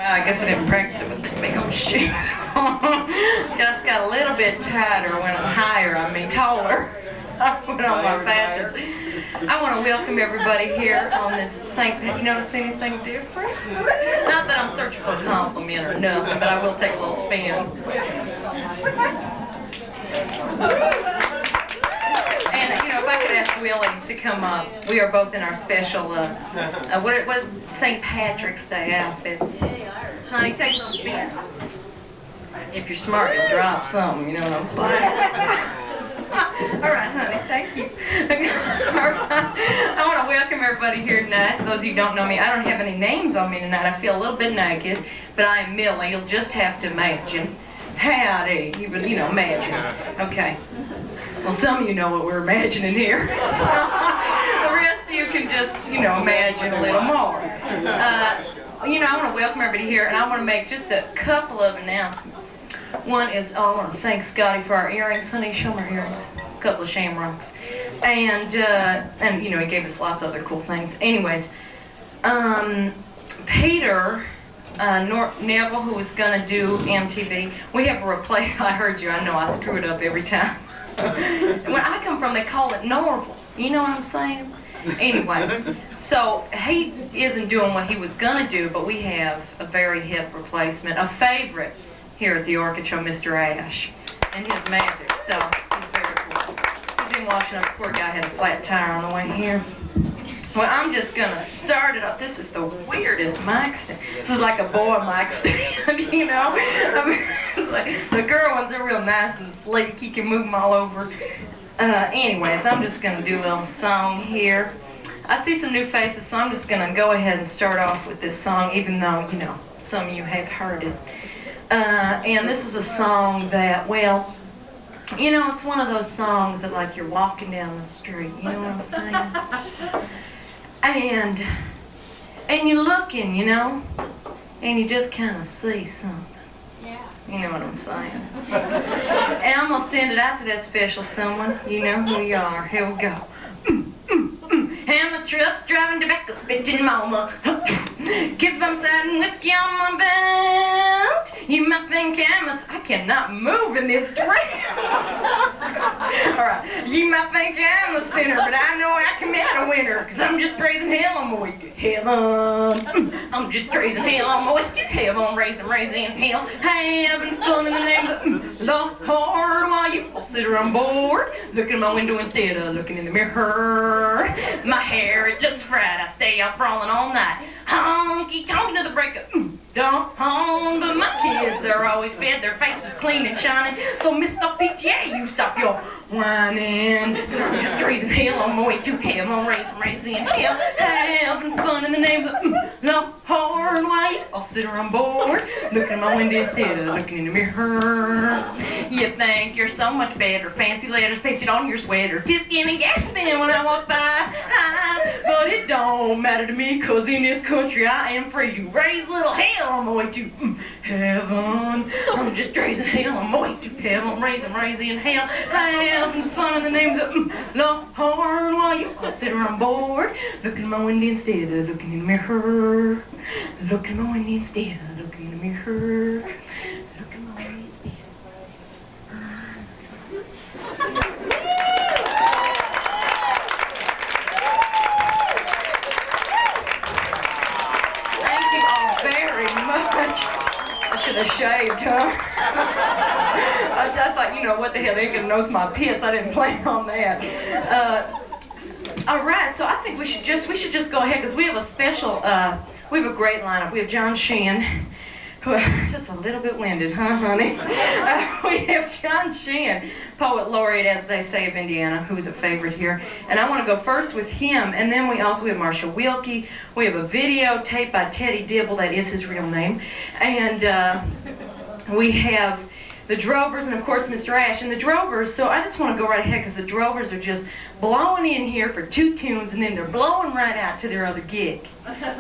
I guess I didn't practice it with the big old shoes. Just got a little bit tighter when I'm higher, I mean taller. I put on my fashions. I want to welcome everybody here on this St. Pat. You notice anything different? Not that I'm searching for a compliment or nothing, but I will take a little spin. And, you know, if I could ask Willie to come up. We are both in our special, what St. Patrick's Day outfits. Honey, take a little spin. If you're smart, you'll drop something, you know what I'm saying? All right, honey, thank you. I want to welcome everybody here tonight. Those of you who don't know me, I don't have any names on me tonight. I feel a little bit naked, but I am Millie. You'll just have to imagine. Howdy, even, you know, imagine. Okay. Well, some of you know what we're imagining here. So, the rest of you can just, you know, imagine a little more. You know, I want to welcome everybody here, and I want to make just a couple of announcements. One is, oh, I want to thank Scotty for our earrings. Honey, show me our earrings. A couple of shamrocks. And you know, he gave us lots of other cool things. Anyways, Peter Neville, who was going to do MTV, we have a replay. I heard you. I know I screw it up every time. When I come from, they call it Norval. You know what I'm saying? Anyways, so he isn't doing what he was going to do, but we have a very hip replacement, a favorite here at the Orchid Show, Mr. Ash, and his magic. So he's very cool. He's been washing up. The poor guy had a flat tire on the way here. Well, I'm just gonna start it up. This is the weirdest mic stand. This is like a boy mic stand, you know. I mean, like, the girl ones are real nice and sleek. You can move them all over. Anyways, I'm just gonna do a little song here. I see some new faces, so I'm just gonna go ahead and start off with this song, even though, you know, some of you have heard it. And this is a song that, well, you know, it's one of those songs that, like, you're walking down the street, you know what I'm saying? And you're looking, you know, and you just kind of see something. Yeah. You know what I'm saying? And I'm going to send it out to that special someone. You know who you are. Here we go. I'm a truck driving tobacco spitting mama. Kids by my side and whiskey on my belt. You might think I cannot move in this dress. Alright, you might think I'm a sinner, but I know I come out a winner. Cause I'm just praising hell on my way to heaven. I'm just praising hell on my way to heaven. Raising hell. Having fun in the name of the Lord. While you all sit around bored. Look at my window instead of looking in the mirror. My hair, it looks fried. I stay out brawling all night. Honky tonk to the break of dawn. But my kids, they're always fed. Their faces clean and shining. So Mr. PTA, you stop your whining. Cause I'm just raising hell on my way to hell. I'm raising hell. Having fun in the name of the Lord. While I'll sit around bored. Looking at my window instead of looking in the mirror. You think you're so much better. Fancy letters pasted on your sweater. Tisking and gasping when I walk by. But it don't matter to me, cause in this country I am free to raise little hell on my way to heaven. I'm just raising hell on my way to heaven. I'm raising hell. Having fun in the name of the Lord. While you all sit around bored. Looking at my window instead of looking in the mirror. Looking at my window instead of looking in the mirror. Looking at my window instead. Thank you all very much. I should have shaved, huh? I thought, you know, what the hell, they're gonna notice my pits. I didn't plan on that. All right, so I think we should just go ahead, because we have a special, we have a great lineup. We have John Sheehan, who, just a little bit winded, huh, honey? We have John Sheehan, poet laureate, as they say, of Indiana, who's a favorite here. And I want to go first with him, and then we have Marshall Wilkie. We have a video taped by Teddy Dibble, that is his real name. And we have the Drovers, and of course Mr. Ash. And the Drovers, so I just want to go right ahead because the Drovers are just blowing in here for 2 tunes and then they're blowing right out to their other gig.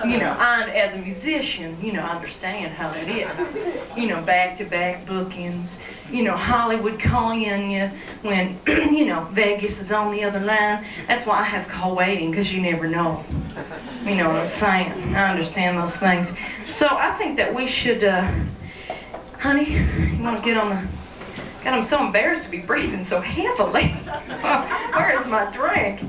You know, I, as a musician, you know, I understand how that is. You know, back-to-back bookings, you know, Hollywood calling you when, you know, Vegas is on the other line. That's why I have call waiting, because you never know. You know what I'm saying? I understand those things. So I think that we should, honey, you want to get on the... God, I'm so embarrassed to be breathing so heavily. Where is my drink?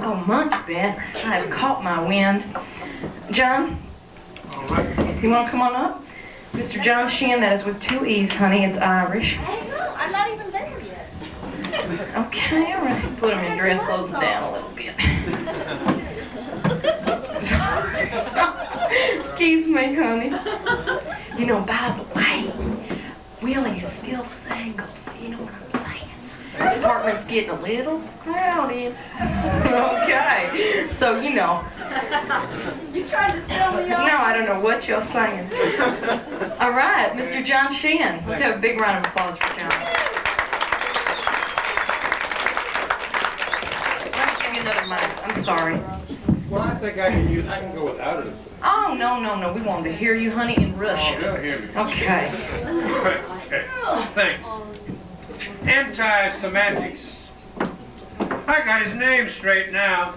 Oh, much better. I have caught my wind. John, All right. you want to come on up? Mr. John Sheehan, that is with 2 E's, honey. It's Irish. I know, I'm not even there yet. Okay, all right. Put him in dress, slows him down a little bit. Excuse me, honey. You know, by the way, Willie is still single, so you know what I'm saying. The apartment's getting a little crowded. Okay, so you know. You trying to sell me No, off? I don't know what you're saying. All right, Mr. John Sheehan. Let's have a big round of applause for John. Let's give me another mic. I'm sorry. Well, I think I can go without it. Oh, no. We wanted to hear you, honey, in Oh, Russia. they'll hear me. Okay. Okay. Thanks. Anti-semantics. I got his name straight now.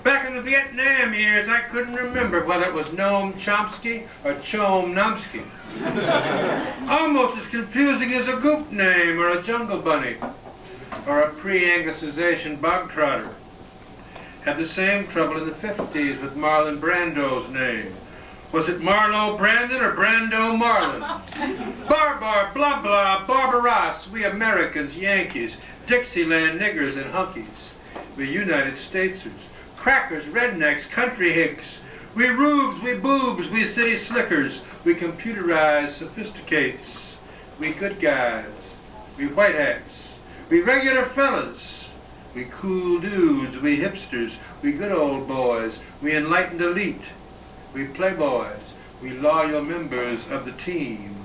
Back in the Vietnam years, I couldn't remember whether it was Noam Chomsky or Chom Nomsky. Almost as confusing as a goop name or a jungle bunny or a pre-Anglicization bog trotter. Had the same trouble in the 50s with Marlon Brando's name. Was it Marlo Brandon or Brando Marlon? Barbar, blah blah, Barbaros, we Americans, Yankees, Dixieland niggers and hunkies. We United Statesers, crackers, rednecks, country hicks. We rubes, we boobs, we city slickers. We computerized sophisticates. We good guys, we white hats, we regular fellas. We cool dudes, we hipsters, we good old boys, we enlightened elite, we playboys, we loyal members of the team.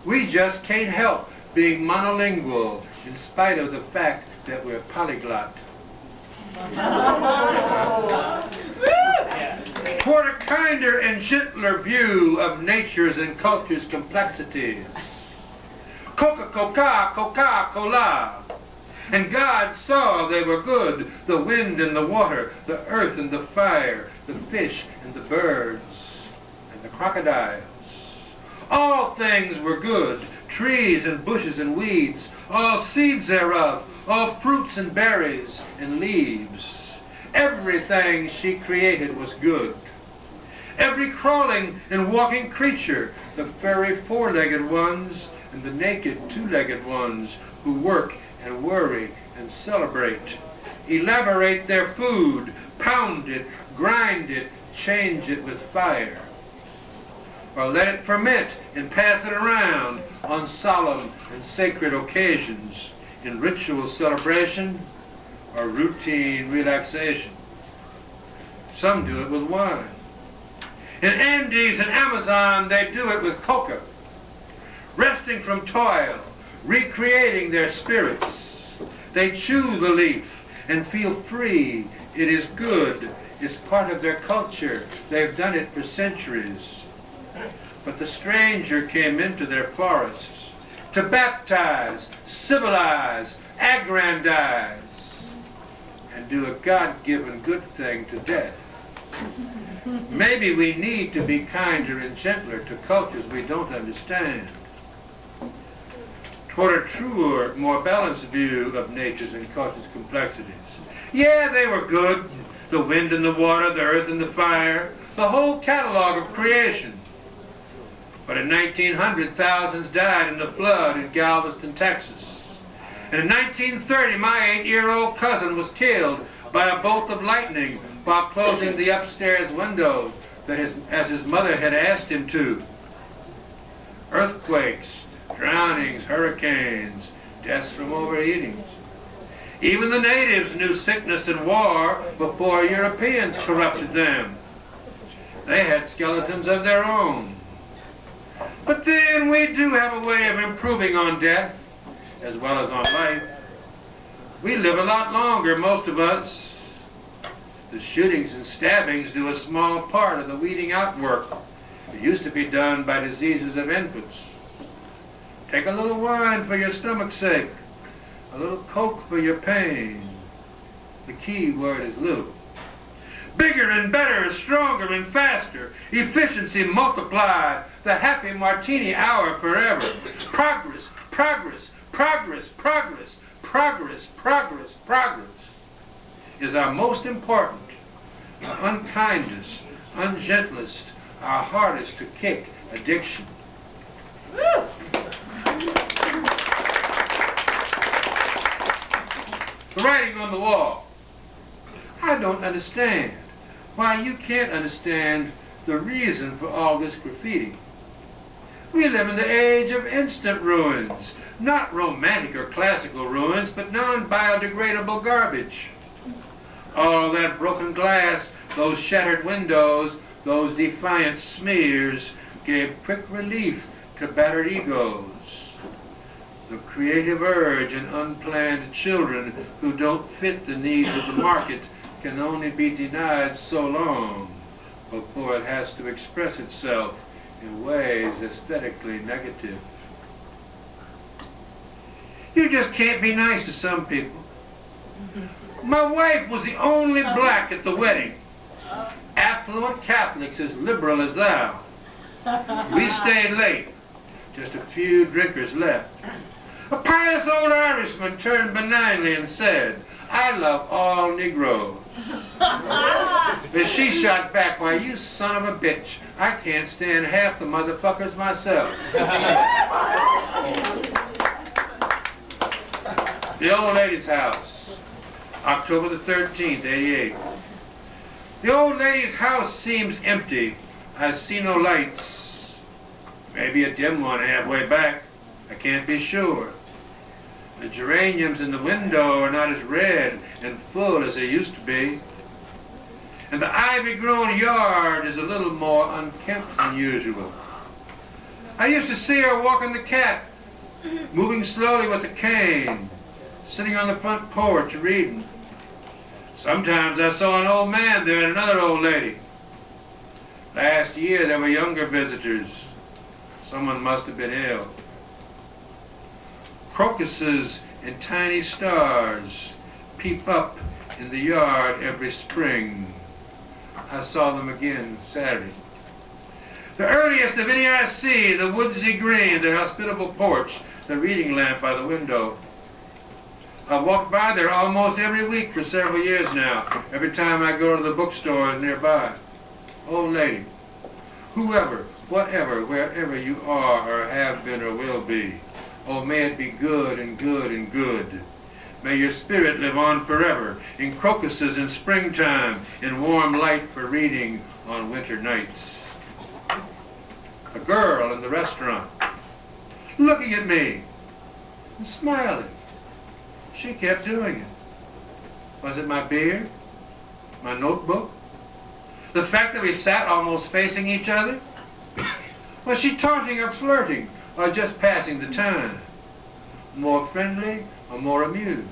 We just can't help being monolingual in spite of the fact that we're polyglot. Toward a kinder and gentler view of nature's and culture's complexities. Coca-Cola, Coca-Cola. And God saw they were good, the wind and the water, the earth and the fire, the fish and the birds, and the crocodiles. All things were good, trees and bushes and weeds, all seeds thereof, all fruits and berries and leaves. Everything she created was good. Every crawling and walking creature, the furry four-legged ones and the naked two-legged ones who work and worry and celebrate, elaborate their food, pound it, grind it, change it with fire, or let it ferment and pass it around on solemn and sacred occasions, in ritual celebration or routine relaxation. Some do it with wine. In Andes and Amazon, they do it with coca, resting from toil, recreating their spirits. They chew the leaf and feel free. It is good. It's part of their culture. They've done it for centuries. But the stranger came into their forests to baptize, civilize, aggrandize, and do a God-given good thing to death. Maybe we need to be kinder and gentler to cultures we don't understand. Toward a truer, more balanced view of nature's and culture's complexities. Yeah, they were good. The wind and the water, the earth and the fire, the whole catalog of creation. But in 1900, thousands died in the flood in Galveston, Texas. And in 1930, my 8-year-old cousin was killed by a bolt of lightning while closing the upstairs window as his mother had asked him to. Earthquakes, drownings, hurricanes, deaths from overeating. Even the natives knew sickness and war before Europeans corrupted them. They had skeletons of their own. But then we do have a way of improving on death, as well as on life. We live a lot longer, most of us. The shootings and stabbings do a small part of the weeding out work. It used to be done by diseases of infants. Take a little wine for your stomach's sake, a little Coke for your pain. The key word is little. Bigger and better, stronger and faster, efficiency multiplied, the happy martini hour forever. Progress, progress, progress, progress, progress, progress, progress is our most important, our unkindest, ungentlest, our hardest to kick addiction. The writing on the wall. I don't understand why you can't understand the reason for all this graffiti. We live in the age of instant ruins, not romantic or classical ruins, but non-biodegradable garbage. All that broken glass, those shattered windows, those defiant smears gave quick relief to battered egos. The creative urge in unplanned children who don't fit the needs of the market can only be denied so long before it has to express itself in ways aesthetically negative. You just can't be nice to some people. My wife was the only black at the wedding. Affluent Catholics as liberal as thou. We stayed late. Just a few drinkers left. A pious old Irishman turned benignly and said, "I love all Negroes." But she shot back, "Why, you son of a bitch, I can't stand half the motherfuckers myself." The old lady's house, October the 13th, 88. The old lady's house seems empty. I see no lights. Maybe a dim one halfway back. I can't be sure. The geraniums in the window are not as red and full as they used to be. And the ivy-grown yard is a little more unkempt than usual. I used to see her walking the cat, moving slowly with a cane, sitting on the front porch reading. Sometimes I saw an old man there and another old lady. Last year there were younger visitors. Someone must have been ill. Crocuses and tiny stars peep up in the yard every spring. I saw them again Saturday. The earliest of any I see, the woodsy green, the hospitable porch, the reading lamp by the window. I've walked by there almost every week for several years now, every time I go to the bookstore nearby. Old lady, whoever, whatever, wherever you are or have been or will be, oh, may it be good and good and good. May your spirit live on forever, in crocuses in springtime, in warm light for reading on winter nights. A girl in the restaurant, looking at me and smiling. She kept doing it. Was it my beard? My notebook? The fact that we sat almost facing each other? Was she taunting or flirting, or just passing the time? More friendly or more amused?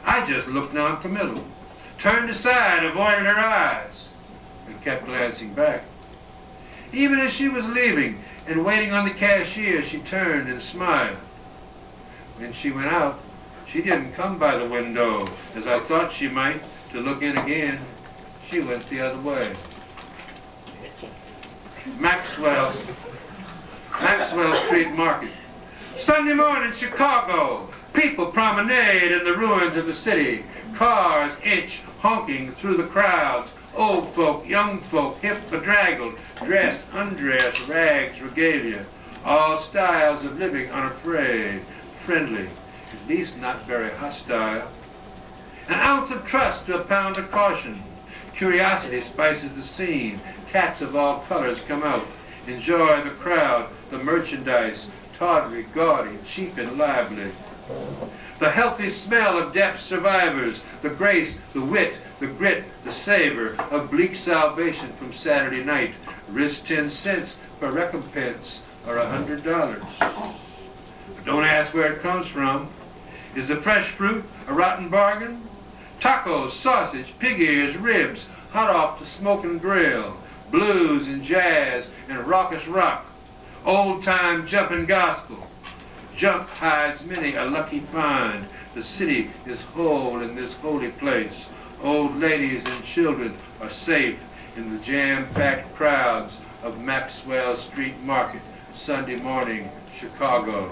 I just looked non-committal, turned aside, avoided her eyes, and kept glancing back. Even as she was leaving and waiting on the cashier, she turned and smiled. When she went out, she didn't come by the window, as I thought she might, to look in again. She went the other way. Maxwell Street Market. Sunday morning, Chicago. People promenade in the ruins of the city. Cars inch honking through the crowds. Old folk, young folk, hip, bedraggled, dressed, undressed, rags, regalia. All styles of living unafraid, friendly, at least not very hostile. An ounce of trust to a pound of caution. Curiosity spices the scene. Cats of all colors come out. Enjoy the crowd, the merchandise, tawdry, gaudy, cheap and lively. The healthy smell of deaf survivors, the grace, the wit, the grit, the savor of bleak salvation from Saturday night. Risk 10 cents for recompense or $100. But don't ask where it comes from. Is the fresh fruit a rotten bargain? Tacos, sausage, pig ears, ribs, hot off the smoking grill, blues and jazz and raucous rock, old-time jumping gospel. Jump hides many a lucky find. The city is whole in this holy place. Old ladies and children are safe in the jam-packed crowds of Maxwell Street Market, Sunday morning, Chicago.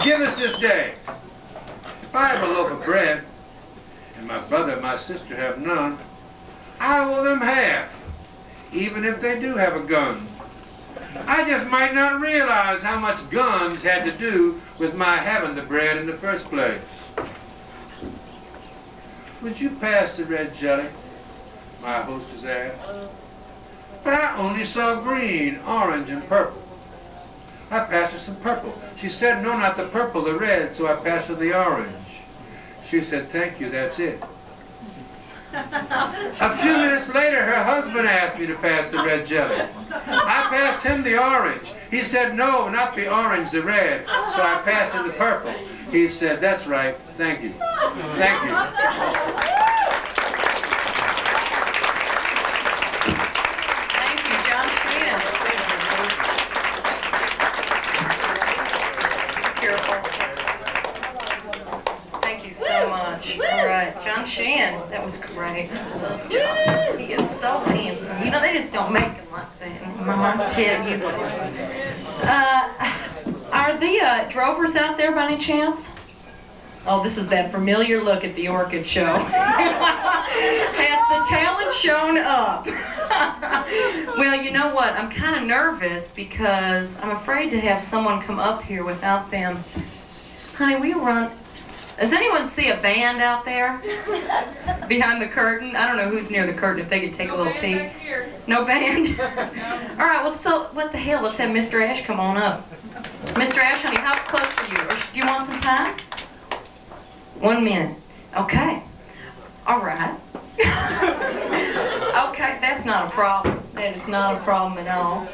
Give us this day. If I have a loaf of bread, and my brother and my sister have none, I owe them half, even if they do have a gun. I just might not realize how much guns had to do with my having the bread in the first place. Would you pass the red jelly? My hostess asked. But I only saw green, orange, and purple. I passed her some purple. She said, no, not the purple, the red, so I passed her the orange. She said, thank you, that's it. A few minutes later, her husband asked me to pass the red jelly. I passed him the orange. He said, no, not the orange, the red. So I passed him the purple. He said, that's right, thank you. Thank you. Thank you, John Sheehan. Careful. Thank you so much. All right, John Sheehan, that was great. I love John. He is so handsome. You know, they just don't make him like that. Mama, tell you. Are the drovers out there by any chance? Oh, this is that familiar look at the Orchid show. Has the talent shown up? Well, you know what? I'm kind of nervous because I'm afraid to have someone come up here without them. Honey, will you run? Does anyone see a band out there? Behind the curtain? I don't know who's near the curtain, if they could take a little peek. No band? All right, well, so what the hell? Let's have Mr. Ash come on up. Mr. Ash, honey, how close are you? Or do you want some time? 1 minute. Okay. All right. Okay, that's not a problem. That is not a problem at all.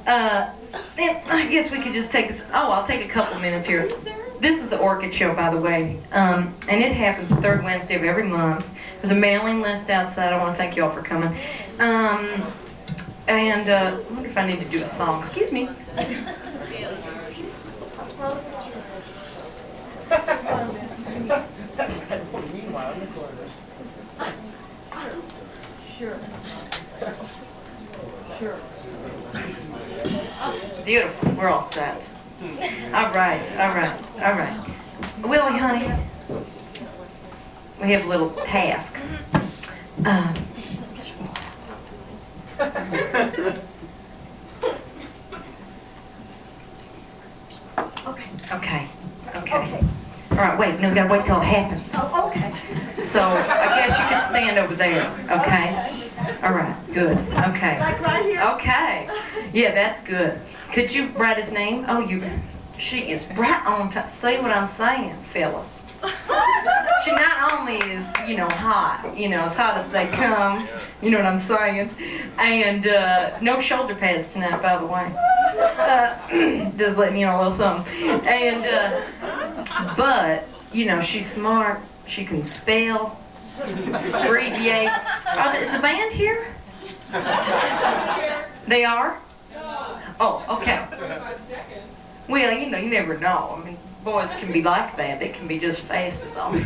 I guess we could just take this. Oh, I'll take a couple minutes here. This is the Orchid show, by the way, and it happens the third Wednesday of every month. There's a mailing list outside. I want to thank you all for coming. I wonder if I need to do a song. Excuse me. Sure. Beautiful. We're all set. All right. Willie, honey, we have a little task. Okay. All right, wait. No, we gotta wait till it happens. Oh, okay. So I guess you can stand over there. Okay. All right. Good. Okay. Like right here? Okay. Yeah, that's good. Could you write his name? Oh, she is right on top. See what I'm saying, fellas? She not only is, hot, as hot as they come, you know what I'm saying? And no shoulder pads tonight, by the way. Just letting you know a little something. And, but, she's smart. She can spell, abbreviate. Is the band here? They are? Oh, okay. Well, you never know. I mean, boys can be like that. They can be just fast as all. Did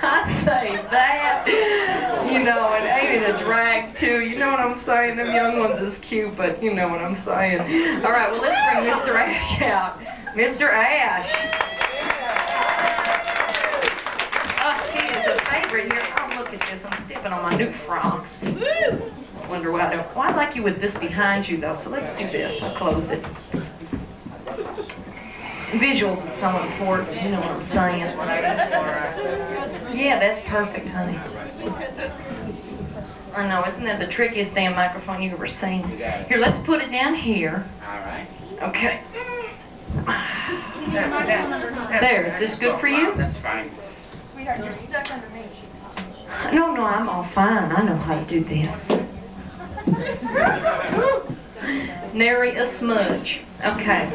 I say that? And ain't it a drag, too? You know what I'm saying? Them young ones is cute, but you know what I'm saying. All right, well, let's bring Mr. Ash out. Mr. Ash. Oh, he is a favorite here. Oh, look at this. I'm stepping on my new frocks. Wonder why I don't. Well, I like you with this behind you, though, so let's do this. I'll close it. Visuals is so important, you know what I'm saying. Yeah, that's perfect, honey. I know, isn't that the trickiest damn microphone you've ever seen? You got it. Here, let's put it down here. All right. Okay. That- There, is this good for you? That's fine. Sweetheart, you're stuck underneath. No, no, I'm all fine. I know how to do this. Nary a smudge. Okay.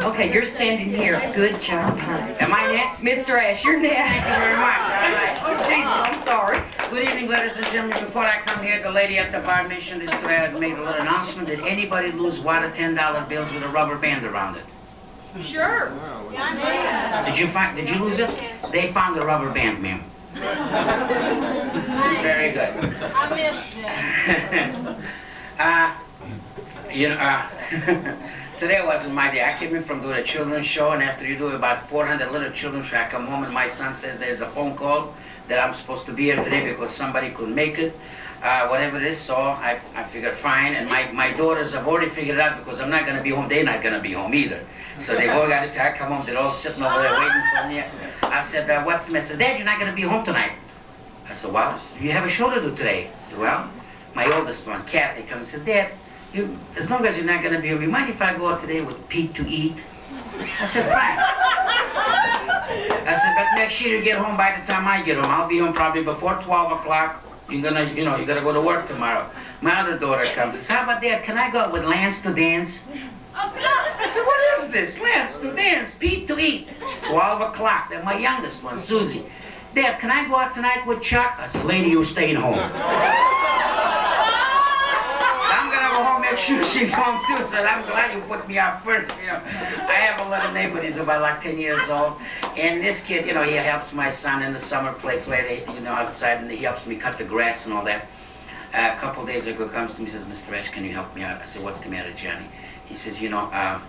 Okay, you're standing here. Good job, honey. Am I next? Mr. Ash, you're Thank you next. very much. All right. Oh, Jesus, I'm sorry. Good evening, ladies and gentlemen. Before I come here, the lady at the bar mentioned this today. I made a little announcement. Did anybody lose water $10 bills with a rubber band around it? Sure. Did you lose it? They found the rubber band, ma'am. Very good. I missed it. You know, today wasn't my day. I came in from doing a children's show, and after you do about 400 little children's show, I come home and my son says there's a phone call that I'm supposed to be here today because somebody couldn't make it. Whatever it is, so I figured fine, and my daughters have already figured it out because I'm not going to be home. They're not going to be home either. So they've all got it. I come home, they're all sitting over there waiting for me. I said, what's the message? Dad, you're not going to be home tonight. I said, well, you have a show to do today. I said, well, my oldest one, Kathy, comes and says, Dad, as long as you're not going to be home, you mind if I go out today with Pete to eat? I said, fine. I said, but make sure you get home by the time I get home. I'll be home probably before 12 o'clock. You gotta go to work tomorrow. My other daughter comes and says, how about Dad, can I go out with Lance to dance? I said, what is this? Lance to dance, Pete to eat. 12 o'clock. Then my youngest one, Susie. Dad, can I go out tonight with Chuck? I said, lady, you're staying home. I'm gonna go home, make sure she's home too, so I'm glad you put me out first, you know. I have a little neighbor, he's about like 10 years old, and this kid, he helps my son in the summer play, outside, and he helps me cut the grass and all that. A couple days ago, comes to me and says, Mr. Ash, can you help me out? I said, what's the matter, Johnny? He says, a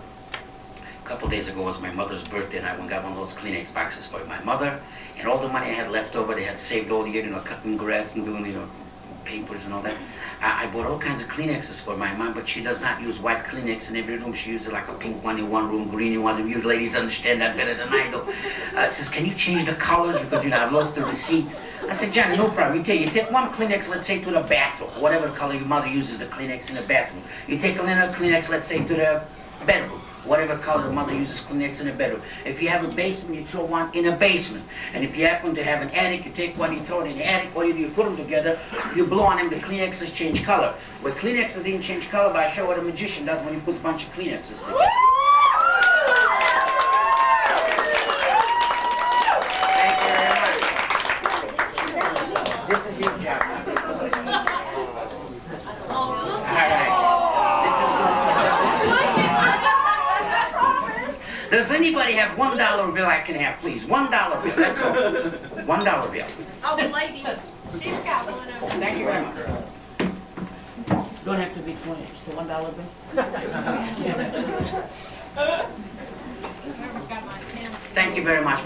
couple days ago was my mother's birthday, and I went and got one of those Kleenex boxes for my mother, and all the money I had left over, they had saved all year, cutting grass and doing, papers and all that. I bought all kinds of Kleenexes for my mom, but she does not use white Kleenex in every room. She uses like a pink one in one room, green in one room. You ladies understand that better than I do. Says, can you change the colors? Because, I've lost the receipt. I said, Johnny, no problem. You take one Kleenex, let's say, to the bathroom, whatever color your mother uses the Kleenex in the bathroom. You take another Kleenex, let's say, to the bedroom, whatever color the mother uses Kleenex in the bedroom. If you have a basement, you throw one in a basement. And if you happen to have an attic, you take one, you throw it in the attic, or you put them together, you blow on them, the Kleenexes change color. With Kleenexes didn't change color, but I show what a magician does when he puts a bunch of Kleenexes together. Thank you very much. This is your job. All right. Does anybody have $1 bill I can have, please? $1 bill, that's all. $1 bill. Oh, the lady, she's got one over there. Thank you very much. Don't have to be 20, just the $1 bill. Whoever's got my 10. Thank you very much,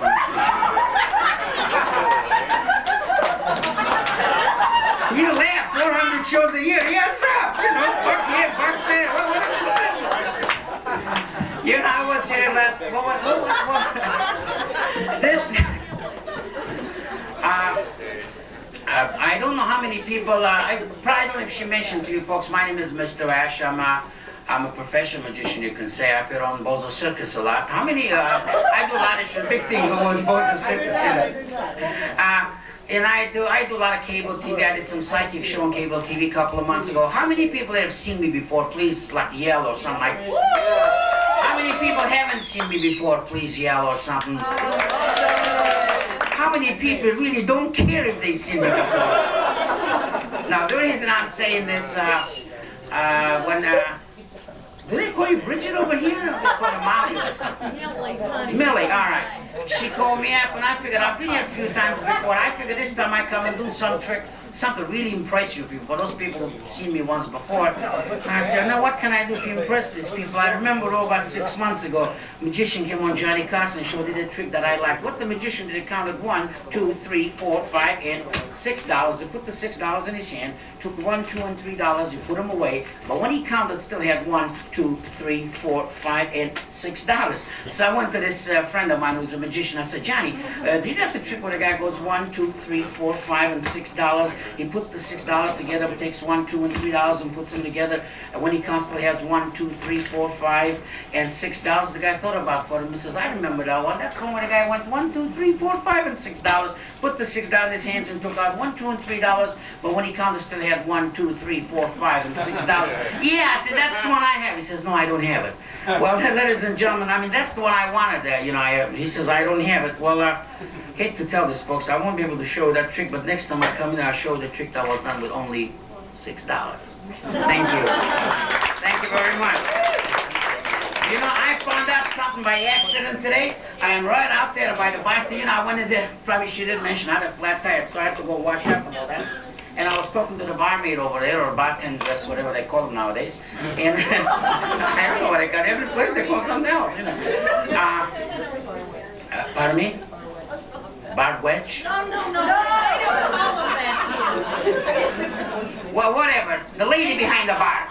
You laugh, 400 shows a year. Yeah, what's up? Buck here, buck there. What is this? I was here last. This. I don't know how many people. I probably don't know if she mentioned to you folks. My name is Mr. Ash. I'm a professional magician, you can say. I appear on Bozo Circus a lot. How many? I do a lot of big things on Bozo Circus. And I do a lot of cable TV. I did some psychic show on cable TV a couple of months ago. How many people have seen me before? Please, like, yell or something like. How many people haven't seen me before? Please yell or something. How many people really don't care if they see me before? Now, the reason I'm saying this, do they call you Bridget over here? Or do they call her Molly or something? Millie, all right. She called me up, and I figured I've been here a few times before. I figured this time I come and do some trick, something really impress you people. For those people who've seen me once before, I said, now what can I do to impress these people? I remember about 6 months ago, a magician came on Johnny Carson show, did a trick that I liked. What the magician did, he counted 1, 2, 3, 4, 5, and $6. He put the $6 in his hand, took $1, $2, and $3, he put them away. But when he counted, still he had 1, 2, 3, 4, 5, and $6. So I went to this friend of mine who's a magician. I said, Johnny, do you got the trick where the guy goes 1, 2, 3, 4, 5, and $6? He puts the $6 together, takes $1, $2, and $3 and puts them together. And when he constantly has 1, 2, 3, 4, 5, and $6, the guy thought about for him. He says, I remember that one. That's when the guy went 1, 2, 3, 4, 5, and $6. Put the $6 in his hands and took out 1, 2, and $3. But when he counted, still had 1, 2, 3, 4, 5, and $6. Yeah, I said, that's the one I have. He says, no, I don't have it. Well, ladies and gentlemen, I mean, that's the one I wanted there. You know, he says, I don't have it. Well, hate to tell this, folks, I won't be able to show you that trick, but next time I come in, I'll show you the trick that was done with only $6. Thank you. Thank you very much. You know, I found out something by accident today. I am right out there by the bar. You know, I went in there, probably she didn't mention, I had a flat tire, so I had to go wash up and all that. And I was talking to the barmaid over there, or bartenders, whatever they call them nowadays. And I don't know what I got. Every place they call something else, you know. Pardon me? Bar wedge? No, they don't call them that. Well, whatever. The lady behind the bar.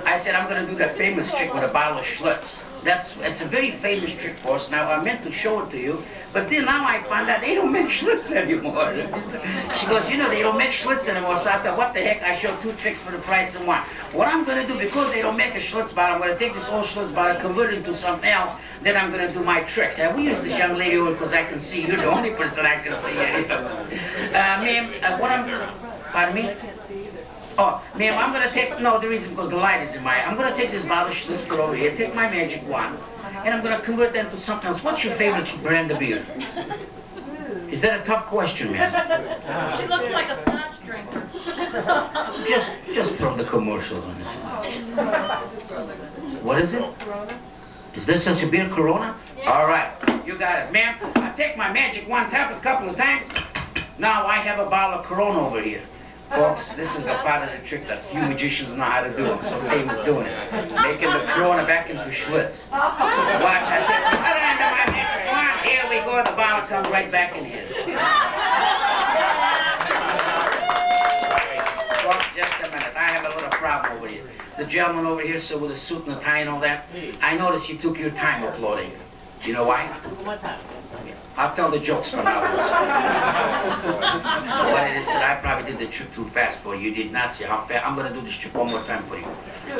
I said, I'm going to do that famous trick with a bottle of Schlitz. It's a very famous trick for us. Now, I meant to show it to you, but then now I found out they don't make Schlitz anymore. She goes, you know, they don't make Schlitz anymore, so I thought, what the heck, I showed 2 tricks for the price of 1. What I'm going to do, because they don't make a Schlitz bottle, I'm going to take this old Schlitz bottle, convert it into something else, then I'm going to do my trick. Now, we use this young lady over because I can see. You're the only person I can see here. Ma'am, pardon me? Oh, ma'am, I'm going to take, no, the reason because the light is in my eye. I'm going to take this bottle of Schlitz, put over here, take my magic wand, and I'm going to convert that into something else. What's your favorite brand of beer? Is that a tough question, ma'am? She looks like a scotch drinker. Just from the commercials on it. What is it? Is this such a beer, Corona? Yeah. All right, you got it. Ma'am, I take my magic wand, tap it a couple of times. Now I have a bottle of Corona over here. Folks, this is the part of the trick that few magicians know how to do. I'm so famous doing it. Making the Corona back into Schlitz. Watch, I take the other end of my magic wand. Here we go, the bottle comes right back in here. Folks, just a minute. I have a little problem over here. The gentleman over here, sir, with a suit and a tie and all that, I noticed you took your time uploading. You know why? I'll tell the jokes from now on. What it is, sir, I probably did the trick too fast for you. You did not see how fast. I'm going to do this trick one more time for you.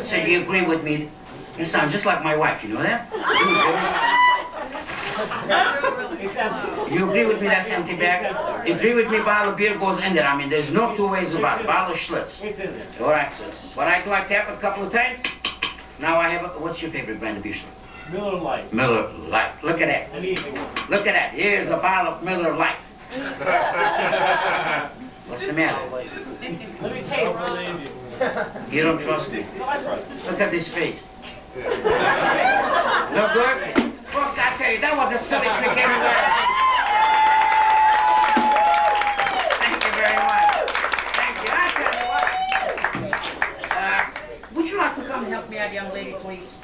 So you agree with me? You sound just like my wife, you know that? You agree with me that's empty bag? You agree with me bottle of beer goes in there? I mean, there's no 2 ways about it. Bottle of Schlitz. All right, sir. What I do, I tap it a couple of times. Now I have a, what's your favorite brand of beer, sir? Miller Lite. Miller Lite. Look at that. An easy one. Look at that. Here's a bottle of Miller Lite. What's the matter? Let me taste it. You don't trust me? No, I trust you. Look at this face. No good? Folks, I tell you, that was a silly trick anyway. Thank you very much. Thank you. I tell you what. Would you like to come and help me out, young lady, please?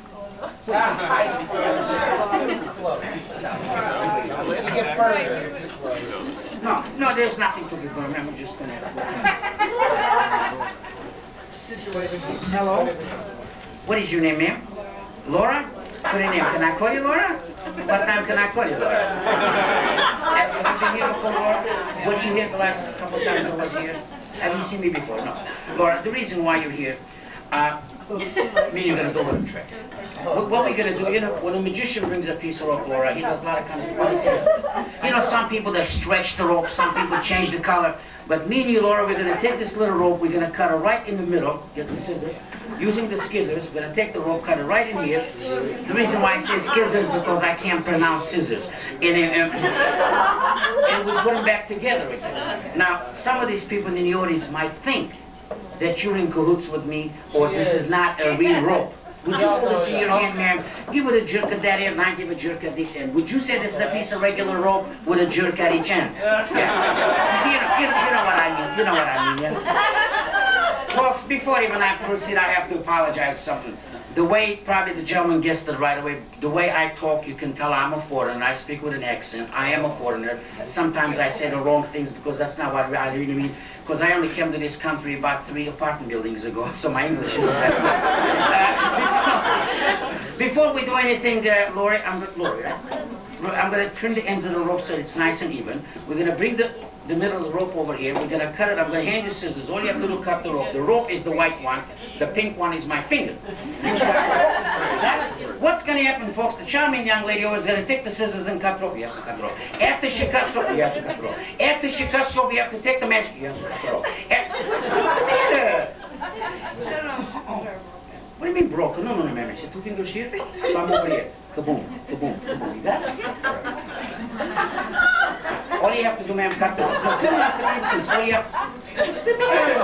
No, there's nothing to be burned. I'm just gonna. Hello? What is your name, ma'am? Laura? Good name. Can I call you Laura? What time can I call you, Laura? Have you been here before, Laura? Were you here the last couple of times I was here? Have you seen me before? No. Laura, the reason why you're here, me and you're gonna go with a trick. What we're gonna do, you know, when a magician brings a piece of rope, Laura, he does a lot of kind of funny things. You know, some people, they stretch the rope, some people change the color. But me and you, Laura, we're gonna take this little rope, we're gonna cut it right in the middle, get the scissors. Using the scissors, we're gonna take the rope, cut it right in here. The reason why I say scissors is because I can't pronounce scissors. And we put them back together again. Now, some of these people in the audience might think that you're in cahoots with me, or this is not a real rope. Would you hold this in your hand, ma'am? Give it a jerk at that end, and I give a jerk at this end. Would you say this is a piece of regular rope with a jerk at each end? Yeah. You know what I mean. You know what I mean, yeah? Folks, before even I proceed, I have to apologize something. The way, probably the gentleman guessed it right away, the way I talk, you can tell I'm a foreigner. I speak with an accent. I am a foreigner. Sometimes I say the wrong things because that's not what I really mean. Because I only came to this country about 3 apartment buildings ago, so my English is before we do anything, Lori, I'm going to trim the ends of the rope so it's nice and even. We're going to bring the the middle of the rope over here. We're gonna cut it. I'm gonna hand you scissors. All you have to do is cut the rope. The rope is the white one. The pink one is my finger. What's gonna happen, folks? The charming young lady always gonna take the scissors and cut rope. You have to cut rope. After she cuts rope, you have to cut rope. After she cuts rope, you have to take the magic. You have to cut rope. What's the matter? What do you mean broken? No, ma'am. See 2 fingers here? Thumb over here. Kaboom, kaboom, kaboom. You got it? All you have to do, ma'am, cut the rope. No, please. All you have to... What's the matter?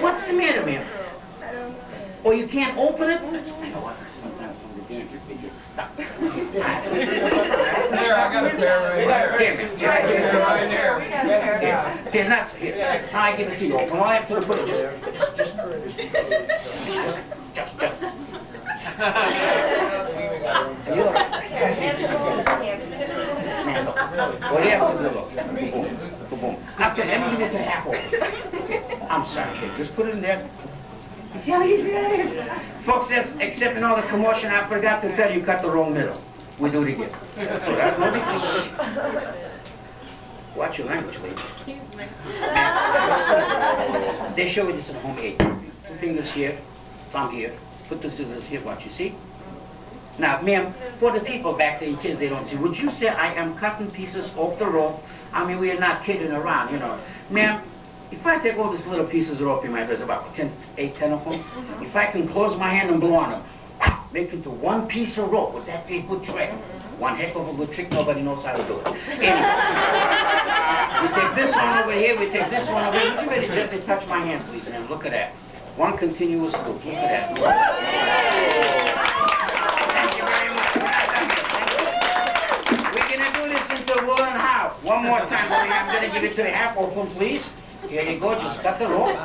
What's the matter, ma'am? Or you can't open it? I know what, sometimes when the dancers, they get stuck. Here, I got a pair right here. Here, not so. Here. Now I give it to you. Open. All I have to do is put it just. You all right? Man, look. What do you have to do? Look. Boom, boom. After let me give it to half over. I'm sorry, kid. Just put it in there. You see how easy that is? Folks, except in all the commotion, I forgot to tell you, cut the wrong middle. We do it again. So that's no big deal. Watch your language, lady. They show you this at home aid. 2 fingers here, thumb here. Put the scissors here, watch, you see? Now, ma'am, for the people back there in case they don't see, would you say I am cutting pieces off the rope? I mean, we are not kidding around, you know. Ma'am, if I take all these little pieces of rope in my dress, about 10 of them, if I can close my hand and blow on them, make into one piece of rope, would that be a good trick? One heck of a good trick, nobody knows how to do it. Anyway, we take this one over here, we take this one over here. Would you very gently touch my hand, please, ma'am? Look at that. One continuous loop. Look at that. Thank you very much. We're going to do this until we'll learn how. One more time. I'm going to give it to you half open, please. Here you go. Just cut the rope.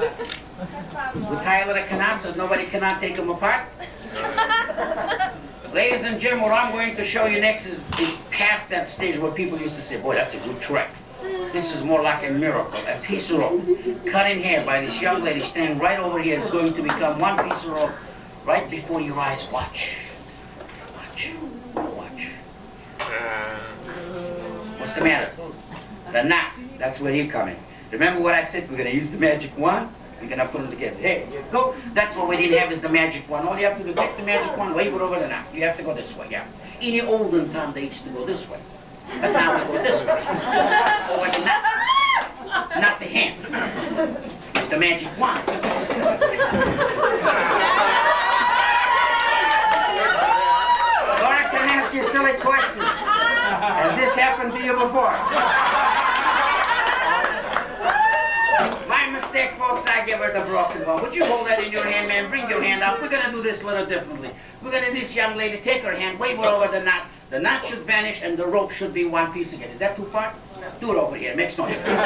We tie a little canal so nobody cannot take them apart. Ladies and gentlemen, what I'm going to show you next is past that stage where people used to say, boy, that's a good trick. This is more like a miracle, a piece of rope cut in half by this young lady standing right over here. It's going to become one piece of rope right before your eyes. Watch. Watch. Watch. What's the matter? The knot. That's where you come in. Remember what I said? We're going to use the magic wand. We're going to put them together. Here you go. That's what we didn't have is the magic wand. All you have to do is take the magic wand, wave it over the knot. You have to go this way, yeah. In the olden time, they used to go this way. But now we go this way. Over the knot. Not the hand. With the magic wand. Laura, can I ask you a silly question? Has this happened to you before? My mistake, folks, I give her the broken one. Would you hold that in your hand, man? Bring your hand out. We're going to do this a little differently. We're going to this young lady, take her hand, wave it over the knot. The knot should vanish and the rope should be one piece again. Is that too far? Do it over here. It makes no difference.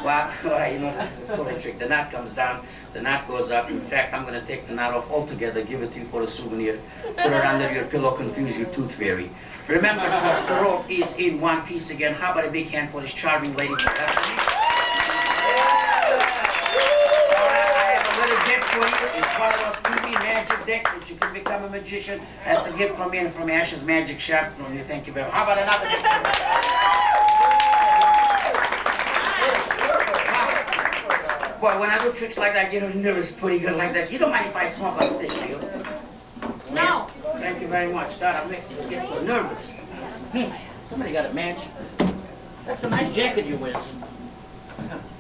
Well, all right, you know, this is a silly trick. The knot comes down, the knot goes up. In fact, I'm going to take the knot off altogether, give it to you for a souvenir. Put it under your pillow, confuse your tooth fairy. Remember, folks, the rope is in one piece again. How about a big hand for this charming lady? I have a little gift for you. It's one of those TV magic decks that you can become a magician. That's a gift from me and from Ash's Magic Shop. Thank you very much. How about another gift? Boy, when I do tricks like that, I get nervous pretty good like that. You don't mind if I smoke on stage, do you? No. Thank you very much. Dad, I'm next to get so nervous. Somebody got a match. That's a nice jacket you wear.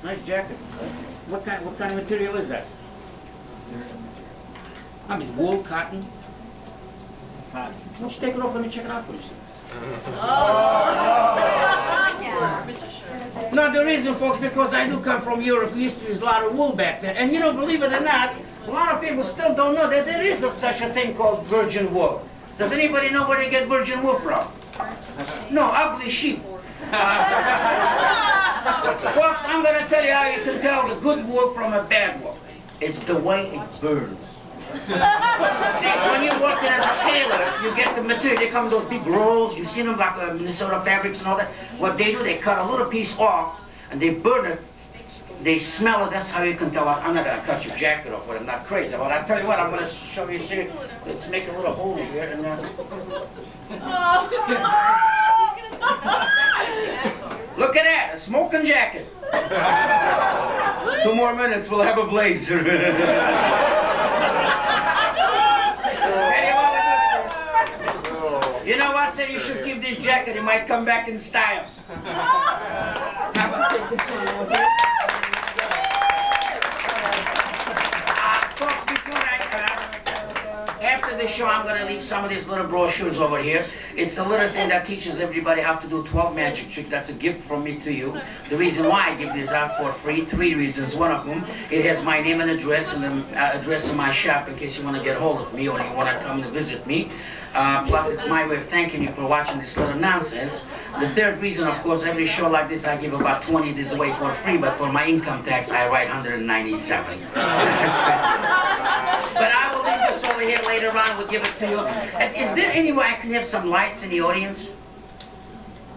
Nice jacket. What kind of material is that? I mean, wool, cotton? Cotton. Why don't you take it off? Let me check it out for you. No, the reason, folks, because I do come from Europe. We used to use a lot of wool back then. And you know, believe it or not, a lot of people still don't know that there is such a thing called virgin wool. Does anybody know where they get virgin wool from? No, ugly sheep. Folks, I'm going to tell you how you can tell the good wool from a bad wool. It's the way it burns. See, when you're working as a tailor, you get the material. They come in those big rolls. You've seen them like Minnesota fabrics and all that. What they do, they cut a little piece off and they burn it. They smell it. That's how you can tell. I'm not going to cut your jacket off, but I'm not crazy. But I'll tell you what, I'm going to show you. See, let's make a little hole in here. And Look at that, a smoking jacket. 2 more minutes, we'll have a blazer. You know what, sir? You should keep this jacket. It might come back in style. Folks, before after the show, I'm going to leave some of these little brochures over here. It's a little thing that teaches everybody how to do 12 magic tricks. That's a gift from me to you. The reason why I give this out for free, 3 reasons. One of them, it has my name and address and the address of my shop in case you want to get hold of me or you want to come to visit me. Plus, it's my way of thanking you for watching this little nonsense. The third reason, of course, every show like this, I give about 20 of these away for free, but for my income tax, I write 197. But I will leave this over here later on. We'll give it to you. Is there any way I can have some lights in the audience?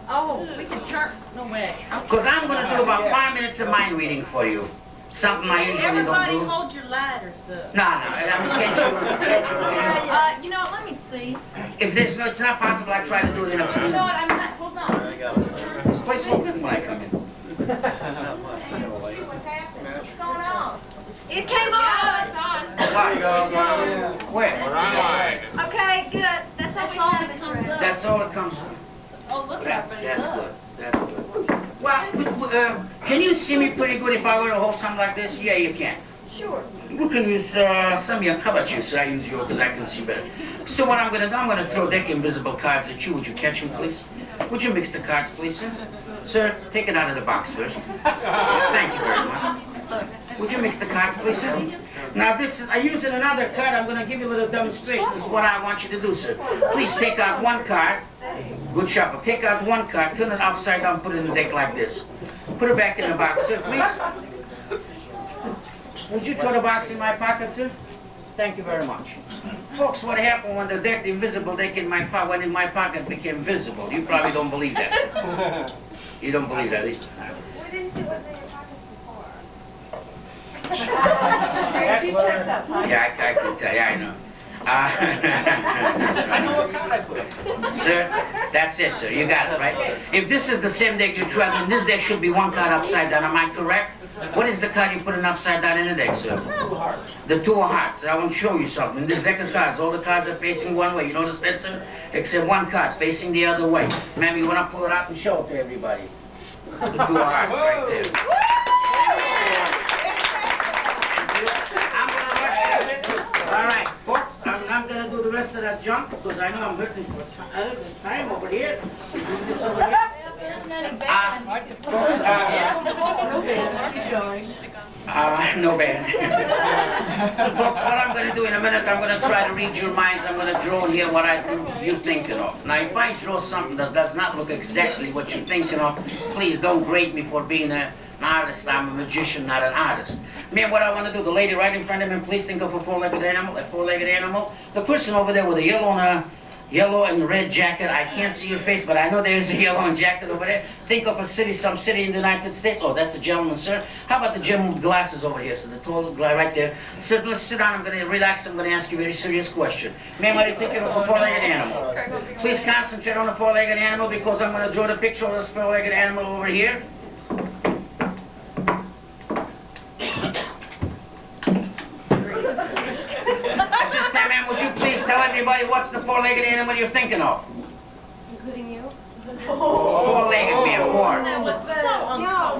Oh, we can turn, no way. Because I'm going to do about 5 minutes of mind reading for you. Something I usually don't Everybody do. hold your ladders up. No, I mean, can't you? You know what, let me see. If there's no, it's not possible, I try to do it in a... You know what, I'm not, hold on. This place won't fit when I come in. What's going on? It came on. Oh, it's on. Where? Okay, good. That's all that comes up. That's all it comes to. Oh, look, That's everybody good. looks. That's good. Well, can you see me pretty good if I were to hold something like this? Yeah, you can. Sure. We can use some of your, how about you, sir? I use yours because I can see better. So what I'm going to do, I'm going to throw a deck of invisible cards at you. Would you catch them, please? Would you mix the cards, please, sir? Sir, take it out of the box first. Thank you very much. Would you mix the cards, please, sir? Now, this is, I'm using another card. I'm going to give you a little demonstration. This is what I want you to do, sir. Please take out one card. Good shuffle. Take out one card, turn it upside down, put it in the deck like this. Put it back in the box, sir, please. Would you throw the box in my pocket, sir? Thank you very much. Folks, what happened when the deck, the invisible deck in my pocket, went in my pocket, became visible? You probably don't believe that. You don't believe that, eh? We didn't see what's in your pockets before. She checks out pockets. Yeah, I can tell you, I know. I know what card I put in. Sir, that's it, sir. You got it, right? If this is the same deck you tried, then this deck should be one card upside down. Am I correct? What is the card you put in upside down in the deck, sir? 2 hearts. The 2 of hearts. I want to show you something. In this deck of cards, all the cards are facing one way. You notice that, sir? Except one card facing the other way. Ma'am, you want to pull it out and show it to everybody? The 2 of hearts right there. I'm going to rush you a bit. All right, folks, I'm going to do the rest of that junk because I know I'm hurting for time over here. Do this over here. Folks, no bad. Folks, what I'm going to do in a minute, I'm going to try to read your minds. I'm going to draw here what I think you're thinking of. Now, if I draw something that does not look exactly what you're thinking of, please don't grade me for being an artist. I'm a magician, not an artist. Man, what I want to do, the lady right in front of me, please think of a 4-legged animal, a 4-legged animal. The person over there with a yellow and red jacket, I can't see your face, but I know there's a yellow and jacket over there. Think of a city, some city in the United States. Oh, that's a gentleman, sir. How about the gentleman with glasses over here? So the tall guy right there. Sir, let's sit down. I'm going to relax. I'm going to ask you a very serious question. Ma'am, are you thinking of a 4-legged animal? Please concentrate on the 4-legged animal because I'm going to draw the picture of this 4-legged animal over here. At this time, ma'am, would you please tell everybody what's the 4-legged animal you're thinking of? Including you? 4-legged, ma'am, 4. That was so No.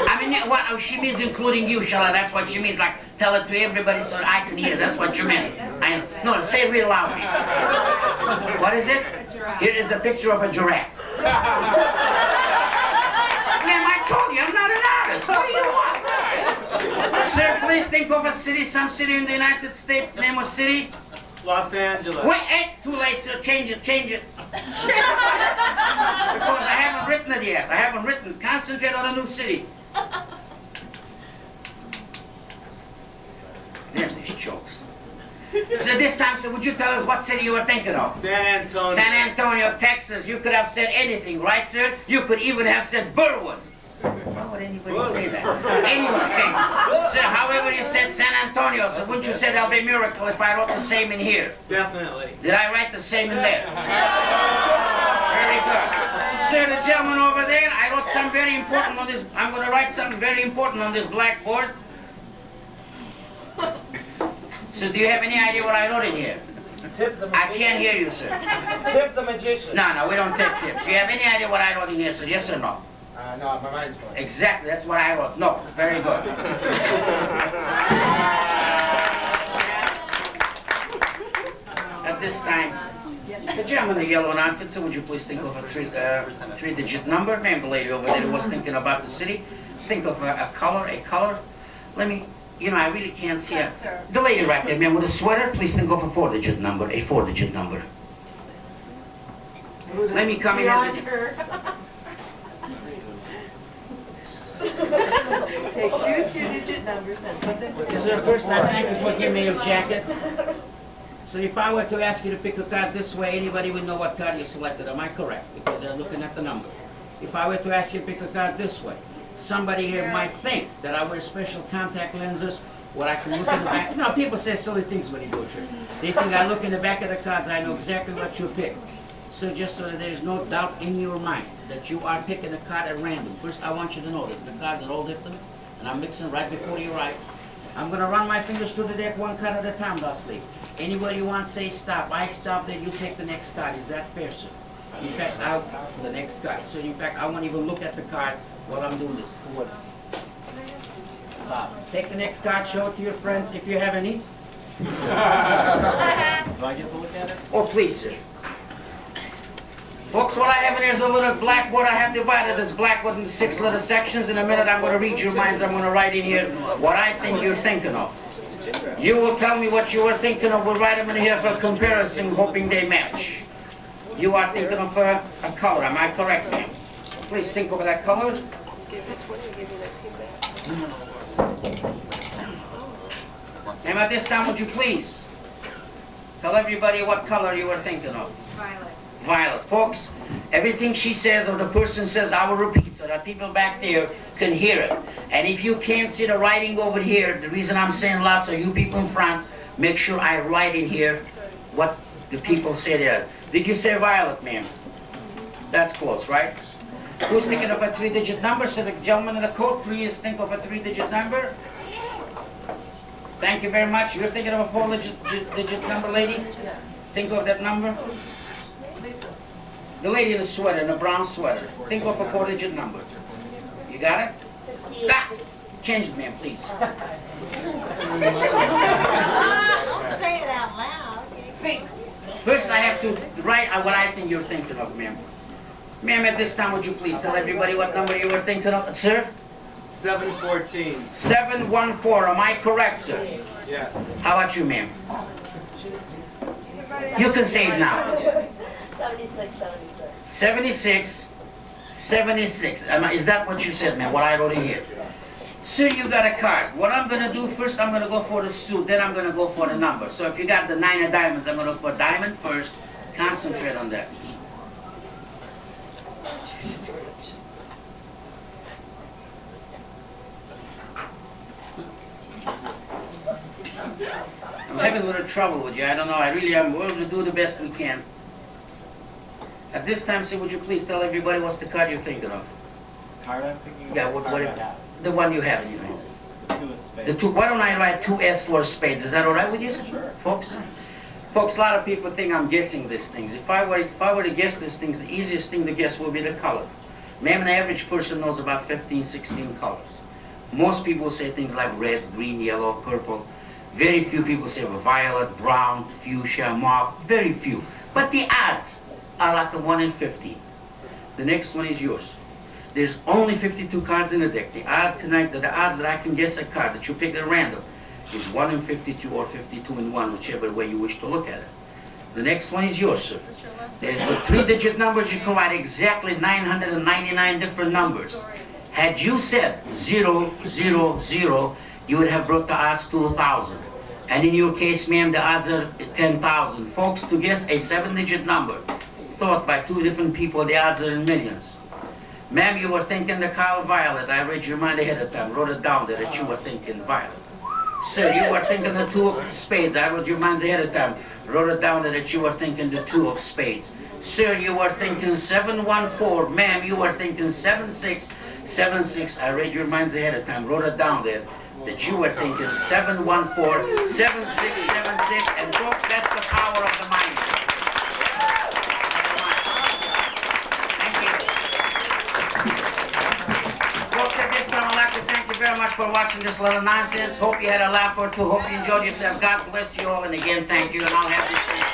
I mean, what she means including you, Shala. That's what she means. Like, tell it to everybody so I can hear. That's what you meant. No, say it real loudly. What is it? Here is a picture of a giraffe. Ma'am, I told you, I'm not an artist. What do you want? Sir, please think of a city, some city in the United States. Name of city? Los Angeles. Wait, hey, too late, sir. Change it. Because I haven't written it yet. I haven't written. Concentrate on a new city. Damn, these jokes. So this time, sir, would you tell us what city you were thinking of? San Antonio. San Antonio, Texas. You could have said anything, right, sir? You could even have said Burwood. Why would anybody say that? Anyway, sir, however you said San Antonio, so wouldn't you say that'll be a miracle if I wrote the same in here? Definitely. Did I write the same in there? Very good. Sir, the gentleman over there, I wrote something very important on this. I'm going to write something very important on this blackboard. So do you have any idea what I wrote in here? Tip the I magician. can't hear you, sir. Tip the magician. No, we don't take tips. Do you have any idea what I wrote in here, sir? Yes or no? No, my mind's going. Exactly, that's what I wrote. No, very good. At this time, the gentleman in the yellow outfit, so would you please think of a three-digit number? Ma'am, the lady over there who was thinking about the city. Think of a color. Let me, I really can't see it. The lady right there, ma'am, with a sweater, please think of a four-digit number. Let me come in at the... Take two two-digit numbers and put them Is there a person I thank you for giving me your jacket? So if I were to ask you to pick a card this way, anybody would know what card you selected. Am I correct? Because they're looking at the numbers. If I were to ask you to pick a card this way, somebody here might think that I wear special contact lenses where I can look in the back. No, people say silly things when they do a trick. They think I look in the back of the cards, I know exactly what you picked. So just so that there's no doubt in your mind that you are picking a card at random. First, I want you to know this. The cards are all different, and I'm mixing right before your eyes. I'm going to run my fingers through the deck one card at a time, Dusty. Anybody you want, say stop. I stop, then you take the next card. Is that fair, sir? In fact, the next card. So in fact, I won't even look at the card while I'm doing this. Stop. Take the next card, show it to your friends if you have any. Do I get to look at it? Oh, please, sir. Folks, what I have in here is a little blackboard. I have divided this blackboard into 6 little sections. In a minute, I'm going to read your minds. I'm going to write in here what I think you're thinking of. You will tell me what you are thinking of. We'll write them in here for comparison, hoping they match. You are thinking of a color. Am I correct, ma'am? Please think over that color. And at this time, would you please tell everybody what color you are thinking of? Violet. Violet. Folks, everything she says or the person says, I will repeat so that people back there can hear it. And if you can't see the writing over here, the reason I'm saying loud, so you people in front, make sure I write in here what the people say there. Did you say Violet, ma'am? That's close, right? Who's thinking of a 3-digit number? So the gentleman in the coat, please think of a 3-digit number. Thank you very much. You're thinking of a 4-digit number, lady? Think of that number. The lady in the sweater, in the brown sweater. Think of a 4-digit number. You got it? Ah, change it, ma'am, please. Don't say it out loud. First, I have to write what I think you're thinking of, ma'am. Ma'am, at this time, would you please tell everybody what number you were thinking of? Sir? 714. 714. Am I correct, sir? Yes. How about you, ma'am? You can say it now. 76, 76. Is that what you said, ma'am? What I wrote in here? Sir, you got a card. What I'm going to do first, I'm going to go for the suit, then I'm going to go for the number. So if you got the 9 of diamonds, I'm going to look for diamond first. Concentrate on that. I'm having a little trouble with you. I don't know. I really am willing to do the best we can. At this time, sir, would you please tell everybody what's the card you're thinking of? Card I'm thinking of? Yeah, the one you have in your hands. The 2 of spades. The two. Why don't I write 2S for spades? Is that all right with you, sir? Sure. Folks, a lot of people think I'm guessing these things. If I were to guess these things, the easiest thing to guess will be the color. Ma'am, an average person knows about 15, 16 colors. Most people say things like red, green, yellow, purple. Very few people say violet, brown, fuchsia, mauve. Very few. But the odds are like the 1 in 50. The next one is yours. There's only 52 cards in the deck. The odds that I can guess a card that you pick at random is 1 in 52 or 52 in 1, whichever way you wish to look at it. The next one is yours, sir. There's the 3-digit numbers. You can write exactly 999 different numbers. Had you said 0, 0, 0, you would have brought the odds to 1,000. And in your case, ma'am, the odds are 10,000. Folks, to guess a 7-digit number thought by 2 different people, the odds are in millions. Ma'am, you were thinking the color violet. I read your mind ahead of time, wrote it down there that you were thinking violet. Sir, you were thinking the two of spades. I wrote your minds ahead of time. Wrote it down that you were thinking the two of spades. Sir, you were thinking 714. Ma'am, you were thinking 7676. I read your minds ahead of time. Wrote it down there that you were thinking 714, 7676. And folks, that's the power of the mind. Thank you. Folks, at this time, I'd like to thank you very much for watching this little nonsense. Hope you had a laugh or two. Hope you enjoyed yourself. God bless you all. And again, thank you. And I'll have this thing.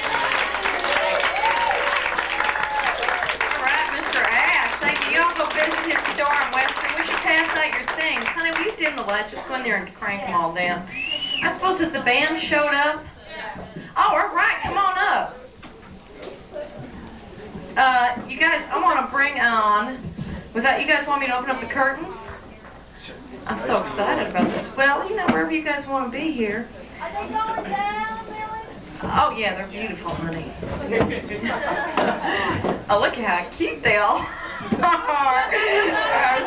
Y'all go visit his store in Western. We should pass out your things. Honey, will you dim the lights? Just go in there and crank them all down. I suppose has the band showed up? Oh, all right. Come on up. You guys, I want to bring on, you guys want me to open up the curtains? I'm so excited about this. Well, you know, wherever you guys want to be here. Are they going down, Billy? Oh, yeah, they're beautiful, honey. Oh, look at how cute they all are. There are so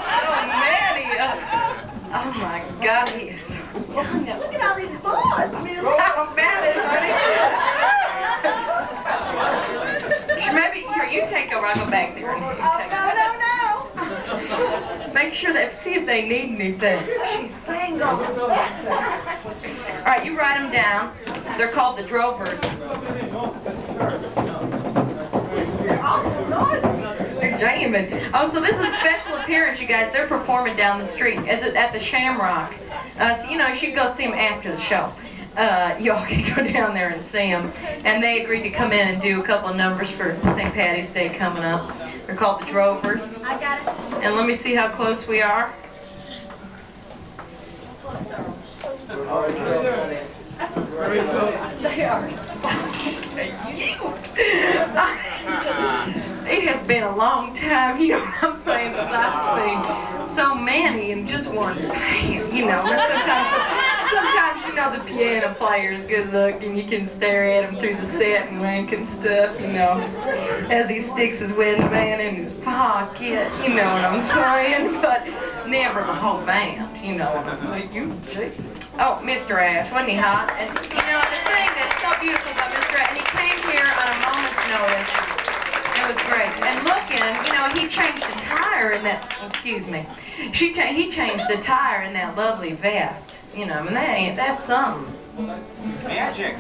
many. Oh, my God, he is so young. Look at all these boys, Billy. How bad is honey? Maybe here, you take over. I'll go back there. You take over. No. Make sure that, see if they need anything. She's single. All right, you write them down. They're called the Drovers. They're jamming. Oh, so this is a special appearance, you guys. They're performing down the street. At the Shamrock. So, you know, you should go see them after the show. Y'all can go down there and see them. And they agreed to come in and do a couple of numbers for St. Patty's Day coming up. They're called the Drovers. I got it. And let me see how close we are. They are. It has been a long time, you know what I'm saying, since I've seen so many in just one band, you know. And sometimes, you know, the piano player is good looking. You can stare at him through the set and rank and stuff, you know, as he sticks his wedding band in his pocket, you know what I'm saying, but never the whole band, you know what I'm saying. Oh, Mr. Ash, wasn't he hot? And, you know, the thing that's so beautiful about Mr. Ash, and he came here on a moment's notice. It was great. And looking, you know, he changed the tire in that, excuse me, he changed the tire in that lovely vest. You know, and that's something. Magic.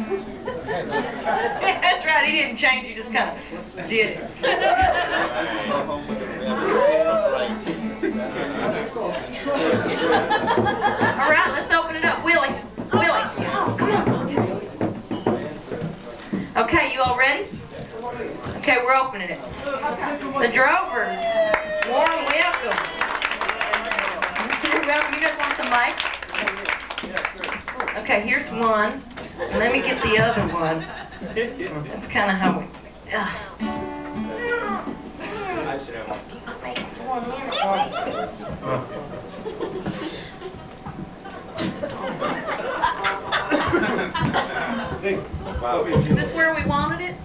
That's right, he didn't change, he just kind of did it. All right, let's open it up. Willie, come on. Okay, you all ready? Okay, we're opening it. The Drovers, warm welcome. You're welcome. You guys want some mics? Okay, here's one. And let me get the other one. That's kind of how we... I should have one. Is this where we wanted it?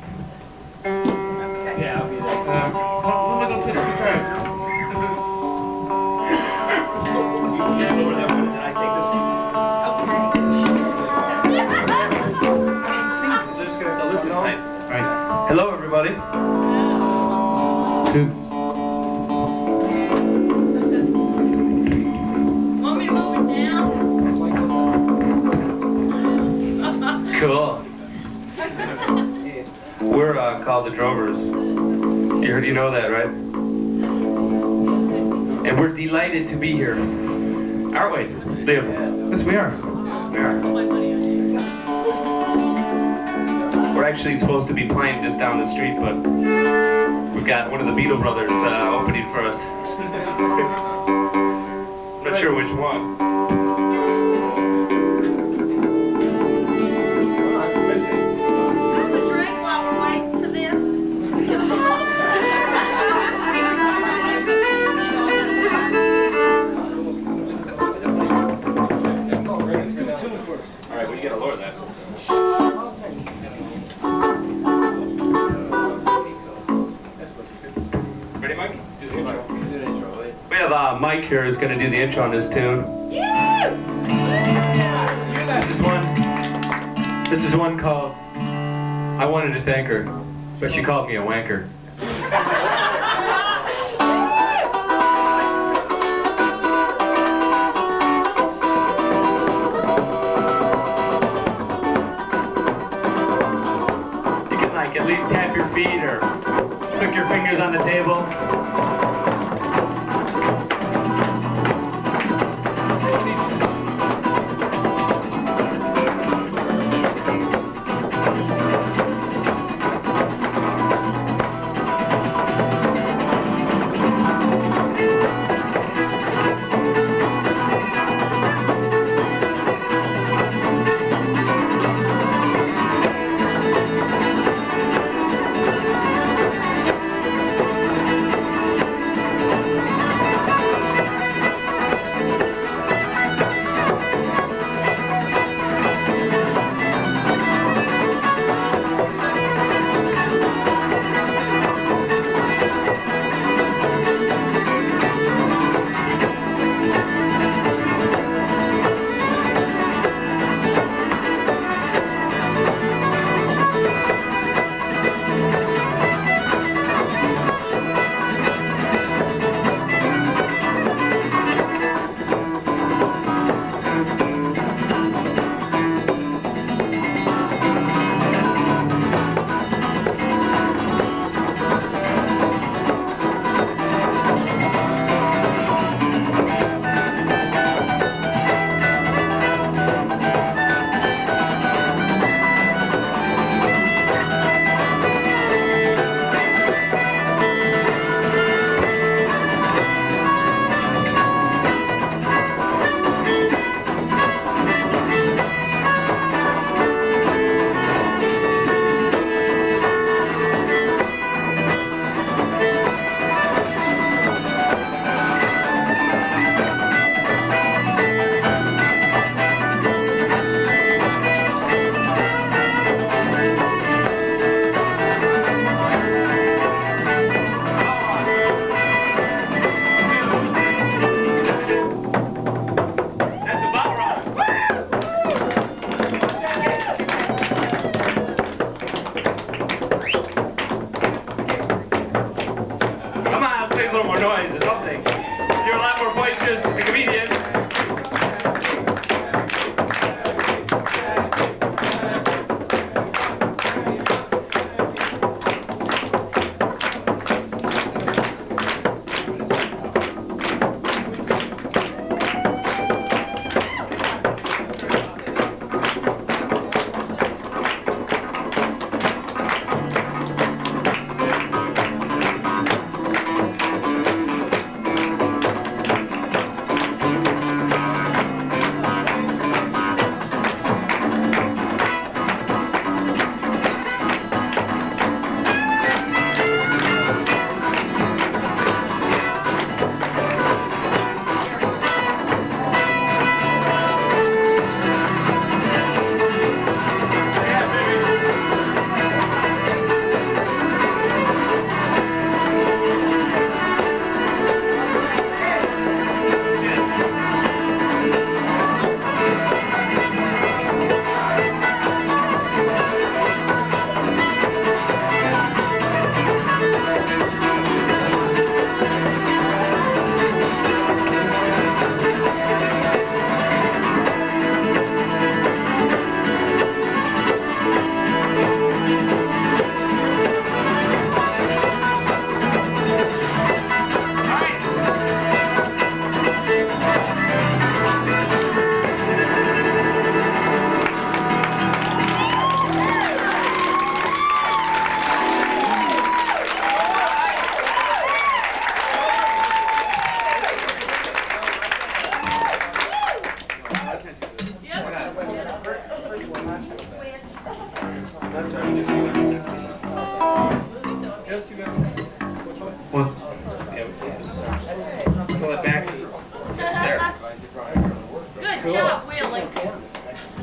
Okay. Yeah, I'll be there. Let me go put some cards. You lower that one, and I take this one. So just gonna have to listen tight. All right. Hello, everybody. Two. Want me to move it down? Cool. We're called the Drovers. You know that, right? And we're delighted to be here. Aren't we, Liam? Yes, we are. We are. We're actually supposed to be playing just down the street, but we've got one of the Beatle brothers opening for us. I'm not sure which one. Mike here is going to do the intro on this tune. Yeah! This is one called I Wanted to Thank Her, but she called me a wanker. You can like at least tap your feet or click your fingers on the table.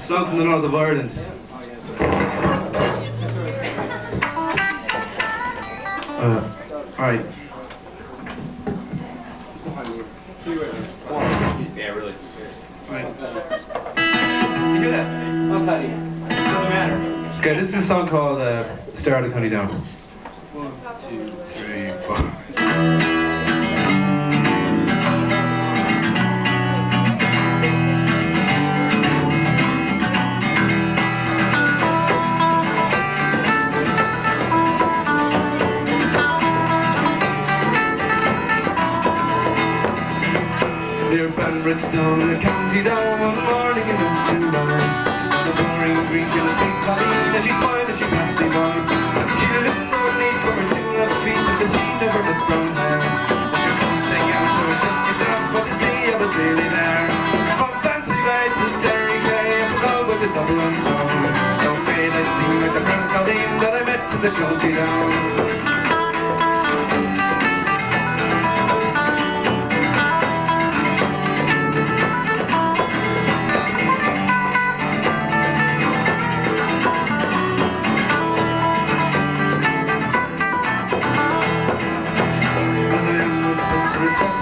Song from the north of Ireland. All right. Yeah, really. All right. You hear that? Okay, this is a song called Star of the County Down. 1, 2, 3, 4. Near Banbridgestone, the county down one morning in its July. The roaring green in a sweet colleen as she smiled as she passed me by. She looked so neat from her 2 left feet that she never had brown hair. But you can't sing out so it took yourself, but you see I was really there. From Fancy Bay to Derry Cay, I forgot with the double and tone. Don't made it seem like the brown colleen that I met in the county down.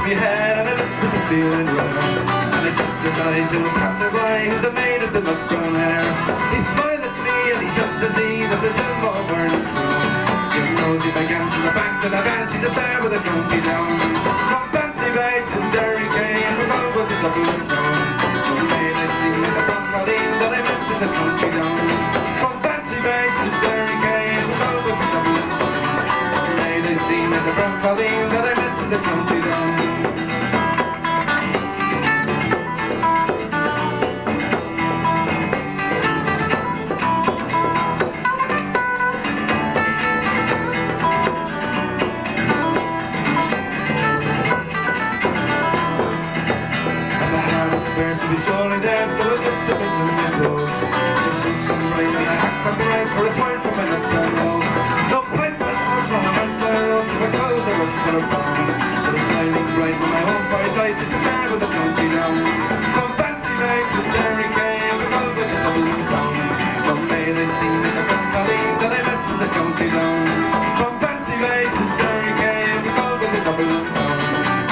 Me head and I looked at the feeling rare. And I subsidized in a passerby who's a maid of the nut brown hair. He smiled at me and he says to see that the silver burns through. You know she began from the banks of the band, she's a star with a county down. From Fancy Bay to Derry Cay and we're going with the Dublin town. One day I'd seen like the brown colleen that I met in the county down. From Fancy Bay to Derry Cay and we're going with the Dublin town. One day I'd seen like the brown colleen that I met in the county down. Surely there, so it just slippers in my clothes. Just see some rain and I hack up right for a smile from my nut down low. No pipe was not from my sorrow, to my clothes I was full of fun. But it's smiling bright from my home fireside, it's a star with the county down. From Fancy Bay to Derry Cay, and we're going with the Dublin town. One day they'd seen me the brown colleen that I met in the county down. From Fancy Bay to Derry Cay, and we're going with the Dublin town.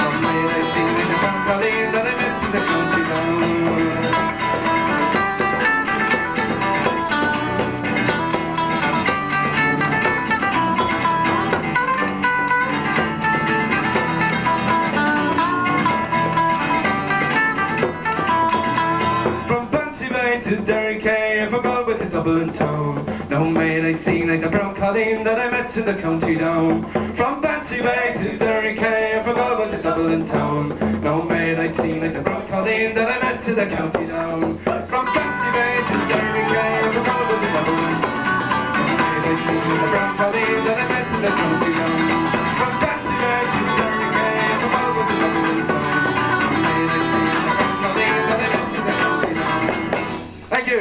One day they'd seen me the brown colleen that I met in the county down. To Derry Cay, I forgot with the Dublin town. No maid I'd seen like the brown colleen that I met in the county down. From Fancy Bay to Derry Cay, I forgot with the Dublin town. No maid I'd seen like the brown colleen that I met in the county down. From Fancy Bay to Derry Cay, I forgot with the Dublin town. No maid I'd seen like the brown colleen that I met in the county down. From Fancy Bay to Derry Cay, I forgot with the Dublin town. No maid I'd seen like the brown colleen that I met in the county down. Thank you.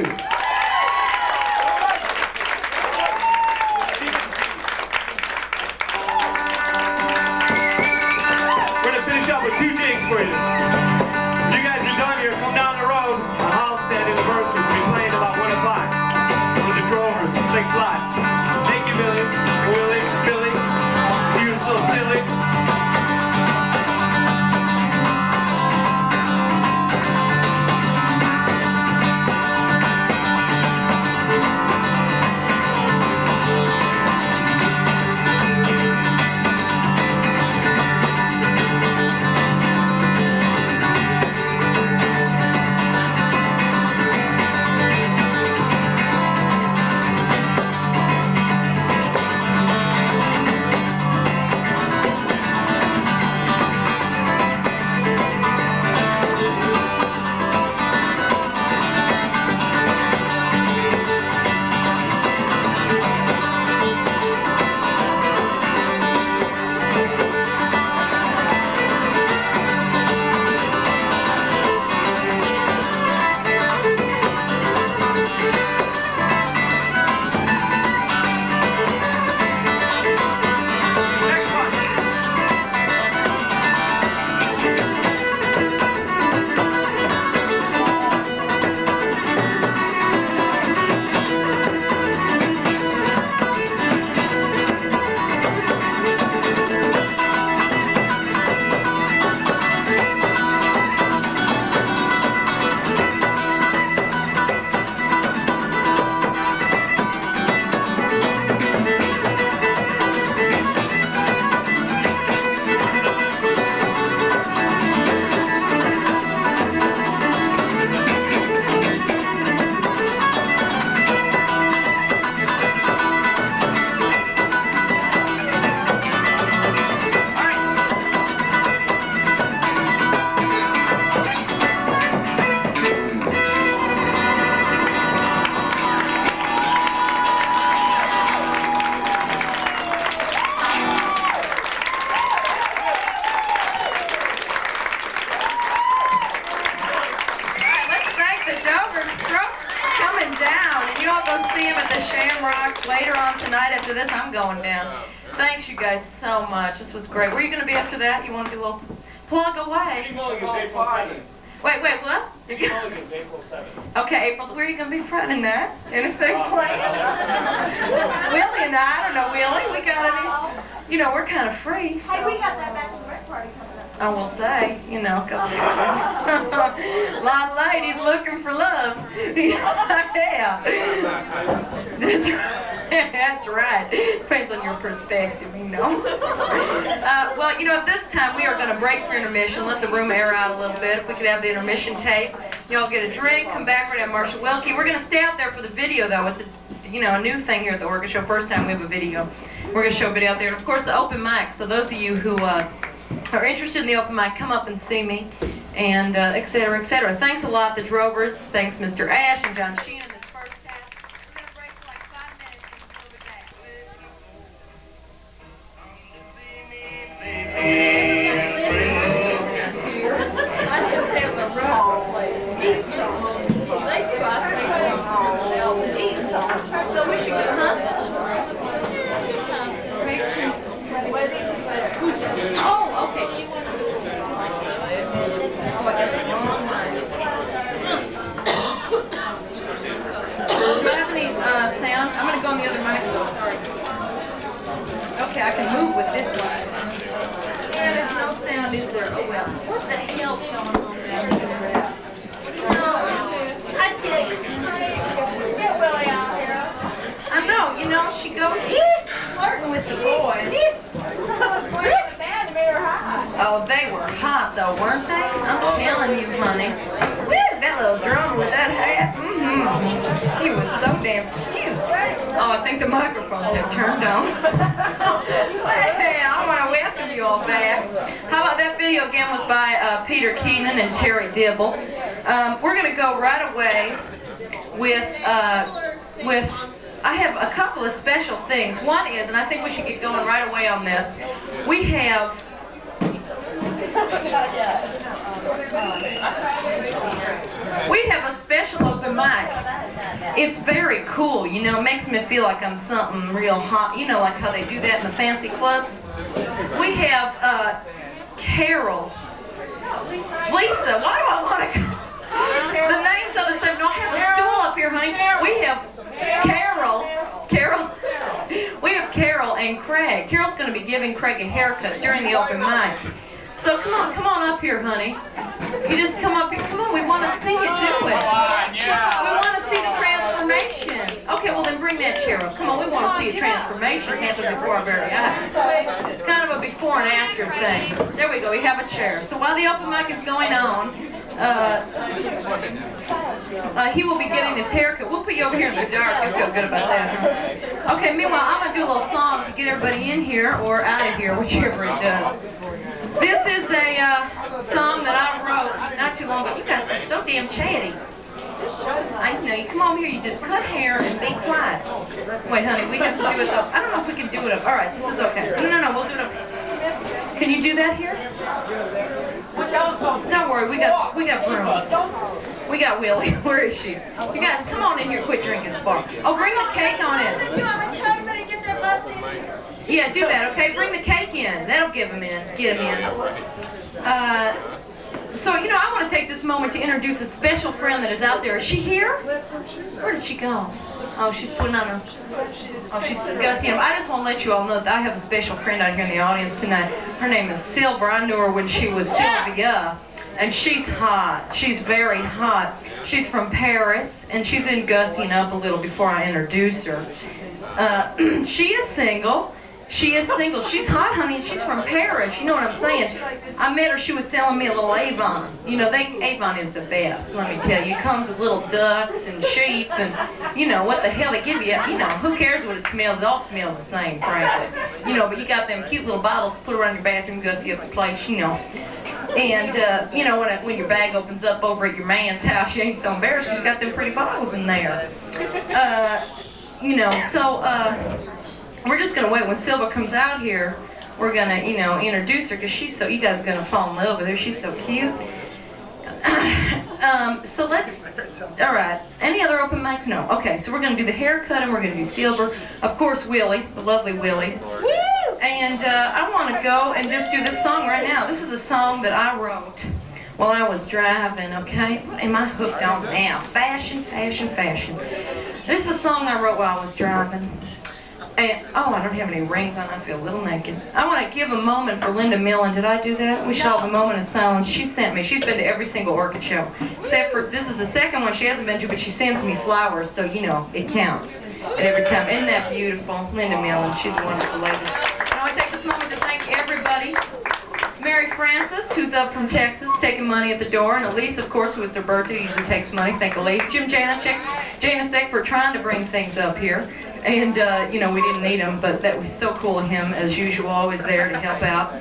We're going to finish up with 2 jigs for you. You guys are done here. Come down the road. The Halstead University will be playing about 1 o'clock. With the Drovers. Thanks a lot. Thank you, Billy. Willie. Billy. You're so silly. talk later on tonight. After this, I'm going down. Thanks, you guys, so much. This was great. Where are you going to be after that? You want to do a little plug away? Mulligan's April 7th. Wait, what? Mulligan's April 7th. Okay, April, where are you going to be Friday night? Anything planned? Willie and I don't know, Willie, we got any, you know, we're kind of free. So. Hey, we got that bachelorette party coming up. I will say, you know, a lot of ladies looking for love. Yeah. That's right. Depends on your perspective, you know. Well, you know, at this time we are going to break for intermission, let the room air out a little bit. If we could have the intermission tape, y'all get a drink, come back, we're going to have Marshall Wilkie. We're going to stay out there for the video, though. It's a new thing here at the Orchid Show. First time we have a video. We're going to show a video out there, and of course the open mic. So those of you who are interested in the open mic, come up and see me, and et cetera, et cetera. Thanks a lot, the Drovers. Thanks, Mr. Ash and John Sheenan. This first half. We're going to break for like 5 minutes, and we'll be back. I just have a roll. So we should go, huh? Oh, okay. Oh, I got the wrong side. Do you have any sound? I'm going to go on the other mic. Sorry. Okay, I can move with this one. Yeah, there's no sound, is there? Oh, well. What the hell's going on there? I tell you. Get Willie out here. I know, you know, she goes flirting with the boys. Oh, they were hot though, weren't they? I'm telling you, honey. Woo, that little drummer with that hat. He was so damn cute. Oh, I think the microphones have turned on. Hey, I want to welcome you all back. How about that video again was by Peter Keenan and Terry Dibble. We're going to go right away with I have a couple of special things. One is, and I think we should get going right away on this, we have a special open mic. It's very cool, you know, it makes me feel like I'm something real hot, you know, like how they do that in the fancy clubs. We have Carol. Lisa, why do I want to... The names are the same. No, I have a stool up here, honey. We have Carol. We have Carol and Craig. Carol's going to be giving Craig a haircut during the open mic. So come on up here, honey. You just come up here. Come on, we want to see you do it. We want to see the transformation. Okay, well then bring that chair up. Come on, we want to see a transformation happen before our very eyes. It's kind of a before and after thing. There we go, we have a chair. So while the open mic is going on, he will be getting his haircut. We'll put you over here in the dark. You'll feel good about that. Okay, meanwhile, I'm going to do a little song to get everybody in here or out of here, whichever it does. This is a song that I wrote not too long ago. You guys are so damn chatty. I know, you come over here, you just cut hair and be quiet. Wait, honey, we have to do it though. I don't know if we can do it up. All right, this is okay. No, we'll do it up. Can you do that here? Don't worry, we got rooms. We got Willie. Where is she? You guys, come on in here. Quit drinking the bar. Oh, bring the cake on in. Yeah, do that. Okay, bring the cake in. That'll get him in. So, you know, I want to take this moment to introduce a special friend that is out there. Is she here? Where did she go? Oh, she's putting on her... Oh, she's discussing him. I just want to let you all know that I have a special friend out here in the audience tonight. Her name is Silver. I knew her when she was Sylvia. And she's hot. She's very hot. She's from Paris, and she's in gussing up a little before I introduce her. She is single. She's hot, honey, and she's from Paris. You know what I'm saying? I met her. She was selling me a little Avon. You know, Avon is the best, let me tell you. It comes with little ducks and sheep and, you know, what the hell they give you. You know, who cares what it smells? It all smells the same, frankly. You know, but you got them cute little bottles to put around your bathroom, gussy up the place, you know. And, you know, when your bag opens up over at your man's house, you ain't so embarrassed because you got them pretty bottles in there. You know, so, we're just going to wait. When Silva comes out here, we're going to, you know, introduce her because she's so, you guys are going to fall in love with her. She's so cute. So let's, all right. Any other open mics? No. Okay, so we're going to do the haircut and we're going to do silver. Of course, Willie, the lovely Willie. And I want to go and just do this song right now. This is a song that I wrote while I was driving, okay? What am I hooked on now? Fashion, fashion, fashion. This is a song I wrote while I was driving. And, oh, I don't have any rings on. I feel a little naked. I want to give a moment for Linda Millen. Did I do that? We should have a moment of silence. She sent me. She's been to every single Orchid show. Except for, this is the second one she hasn't been to, but she sends me flowers, so, you know, it counts. And every time. Isn't that beautiful? Linda Millen. She's a wonderful lady. And I want to take this moment to thank everybody. Mary Frances, who's up from Texas, taking money at the door. And Elise, of course, who is her birthday, usually takes money. Thank Elise. Jim Janacek for trying to bring things up here. And, you know, we didn't need him, but that was so cool of him, as usual, always there to help out.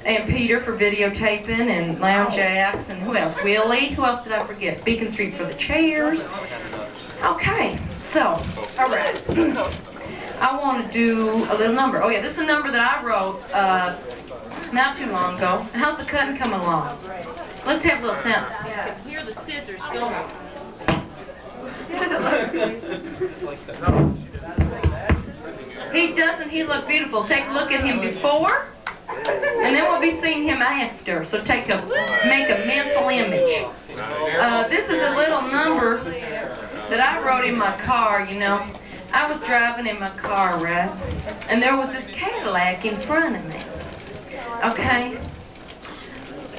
And Peter for videotaping, and Lounge Acts, and who else? Willie. Who else did I forget? Beacon Street for the chairs. Okay, so, all right. I want to do a little number. Oh, yeah, this is a number that I wrote not too long ago. How's the cutting coming along? Let's have a little sound. Yeah, hear the scissors going. Doesn't he look beautiful? Take a look at him before, and then we'll be seeing him after. So make a mental image. This is a little number that I wrote in my car, you know. I was driving in my car, right? And there was this Cadillac in front of me. Okay?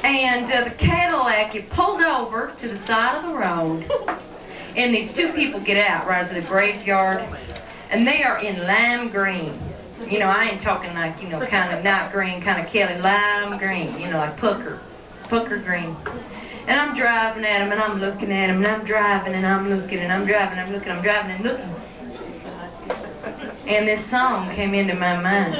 And the Cadillac, it pulled over to the side of the road, and these two people get out, right, at the graveyard. And they are in lime green. You know, I ain't talking like, you know, kind of not green, kind of Kelly, lime green, you know, like pucker green. And I'm driving at them, and I'm looking at them, and I'm driving, and I'm looking, and I'm driving, I'm looking, I'm driving, and looking. And this song came into my mind.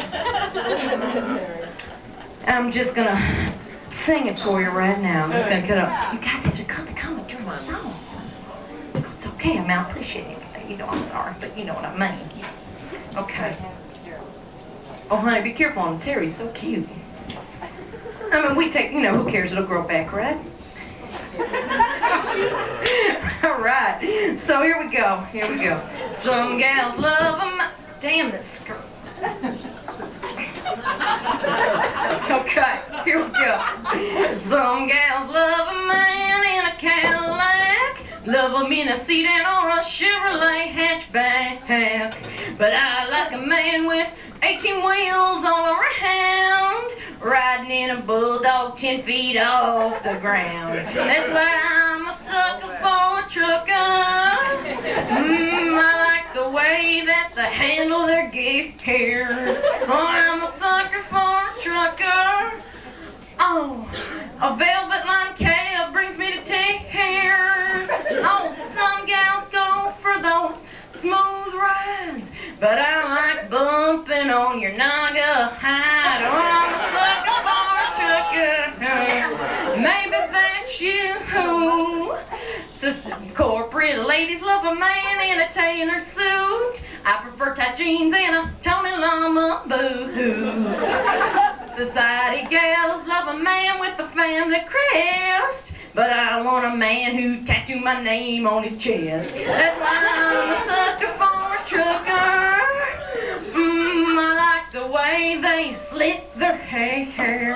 I'm just going to sing it for you right now. I'm just going to cut up. You guys have to cut the comment during my songs. It's okay, I mean, I appreciate it. You know, I'm sorry, but you know what I mean. Okay. Oh, honey, be careful on his hair. He's so cute. I mean, we take, you know, who cares? It'll grow back, right? All right. So here we go. Here we go. Some gals love them. Damn this skirt. Okay, here we go. Some gals love a man in a Cadillac. Love them in a sedan or a Chevrolet hatchback. But I like a man with 18 wheels all around, riding in a bulldog 10 feet off the ground. That's why I'm a sucker for a trucker. I like the way that they handle their gears. Oh, I'm a sucker for a trucker. Oh, a velvet line cab brings me to tears. Oh, some gals go for those smooth rides, but I like bumping on your naga hide. Oh, I'm a sucker for a trucker. Maybe that's you. Corporate ladies love a man in a tailored suit. I prefer tight jeans and a Tony Llama boot. Society gals love a man with the family crest, but I want a man who tattooed my name on his chest. That's why I'm a sucker for a trucker. I like the way they slick their hair.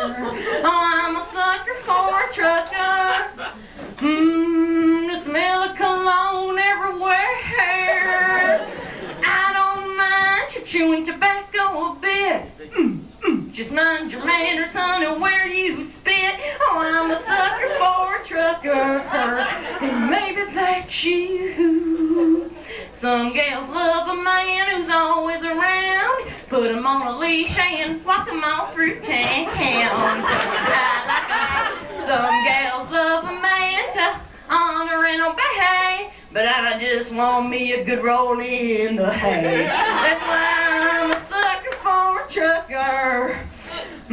Oh, I'm a sucker for a trucker. The smell of cologne everywhere. I don't mind chewing tobacco a bit. Just mind your manners, honey, where you spit. Oh, I'm a sucker for a trucker, and maybe that's you. Some gals love a man who's always around. Put him on a leash and walk him all through town. Some gals love a man to honor and obey, but I just want me a good roll in the hay. That's why I'm a sucker for a trucker. I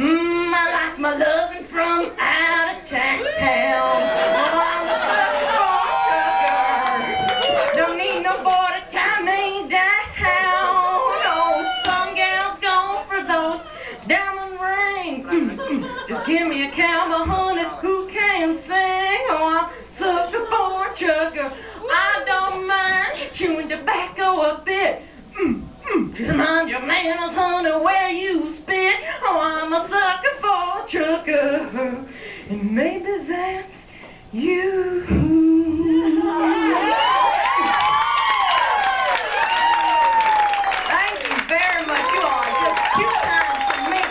like my loving from out of town. Oh, I'm a sucker for a trucker. Don't need no boy to tie me down. Oh, some gals go for those diamond rings. Just give me a cowboy, honey, who can sing. Oh, I'm sucker for Just mind your manners, honey, where you spit. Oh, I'm a sucker for a trucker. And maybe that's you. Thank you very much. You all are just cute times for me.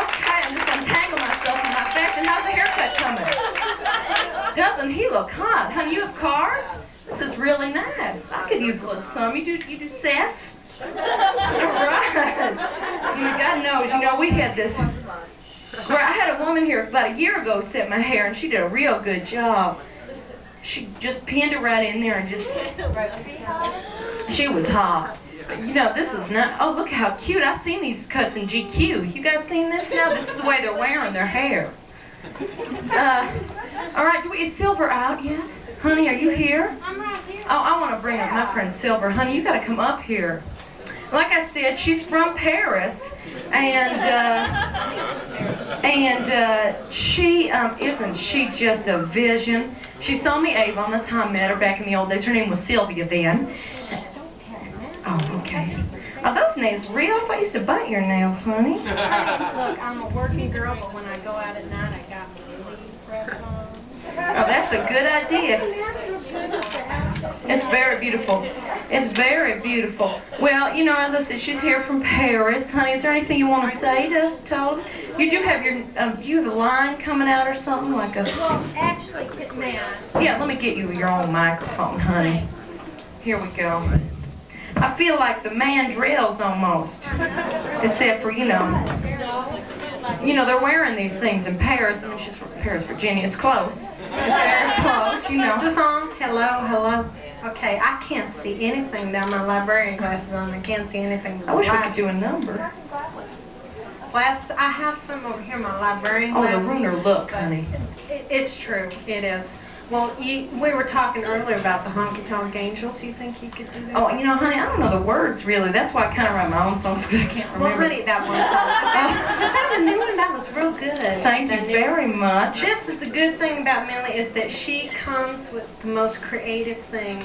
Okay, I'm just untangle myself in my fashion. How's the haircut coming? Doesn't he look hot? Honey, you have cards? This is really nice. I could use a little some. You do sets? All right. God knows, we had this. Well, I had a woman here about a year ago set my hair, and she did a real good job. She just pinned it right in there and just. She was hot. But this is not. Oh, look how cute! I've seen these cuts in GQ. You guys seen this now? This is the way they're wearing their hair. All right, is Silver out yet? Honey, are you here? I'm right here. Oh, I want to bring up my friend Silver. Honey, you got to come up here. Like I said, she's from Paris, and she isn't she just a vision? She saw me Avon. That's how I met her back in the old days. Her name was Sylvia then. Oh, okay. Are those nails real? I thought you used to bite your nails, honey. Look, I'm a working girl, but when I go out at night, I got my leave prep on. Oh, that's a good idea. It's very beautiful. It's very beautiful. Well, as I said, she's here from Paris. Honey, is there anything you want to say to her? You do have you have a line coming out or something like a... Well, actually, man. Yeah, let me get you your own microphone, honey. Here we go. I feel like the mandrills almost. Except for, they're wearing these things in Paris. I mean, she's from Paris, Virginia. It's close. It's very close, Is this on? Hello, hello. Okay, I can't see anything down my librarian glasses on. I can't see anything. I wish we could do a number. Glass, I have some over here, my librarian Oh, glasses. the ruler look, honey. It's true, it is. Well, we were talking earlier about the Honky Tonk Angels. You think you could do that? Oh, honey, I don't know the words really. That's why I kind of write my own songs because I can't remember. Well, honey, that one song. That new one, that was real good. Thank you very much. This is the good thing about Millie is that she comes with the most creative things,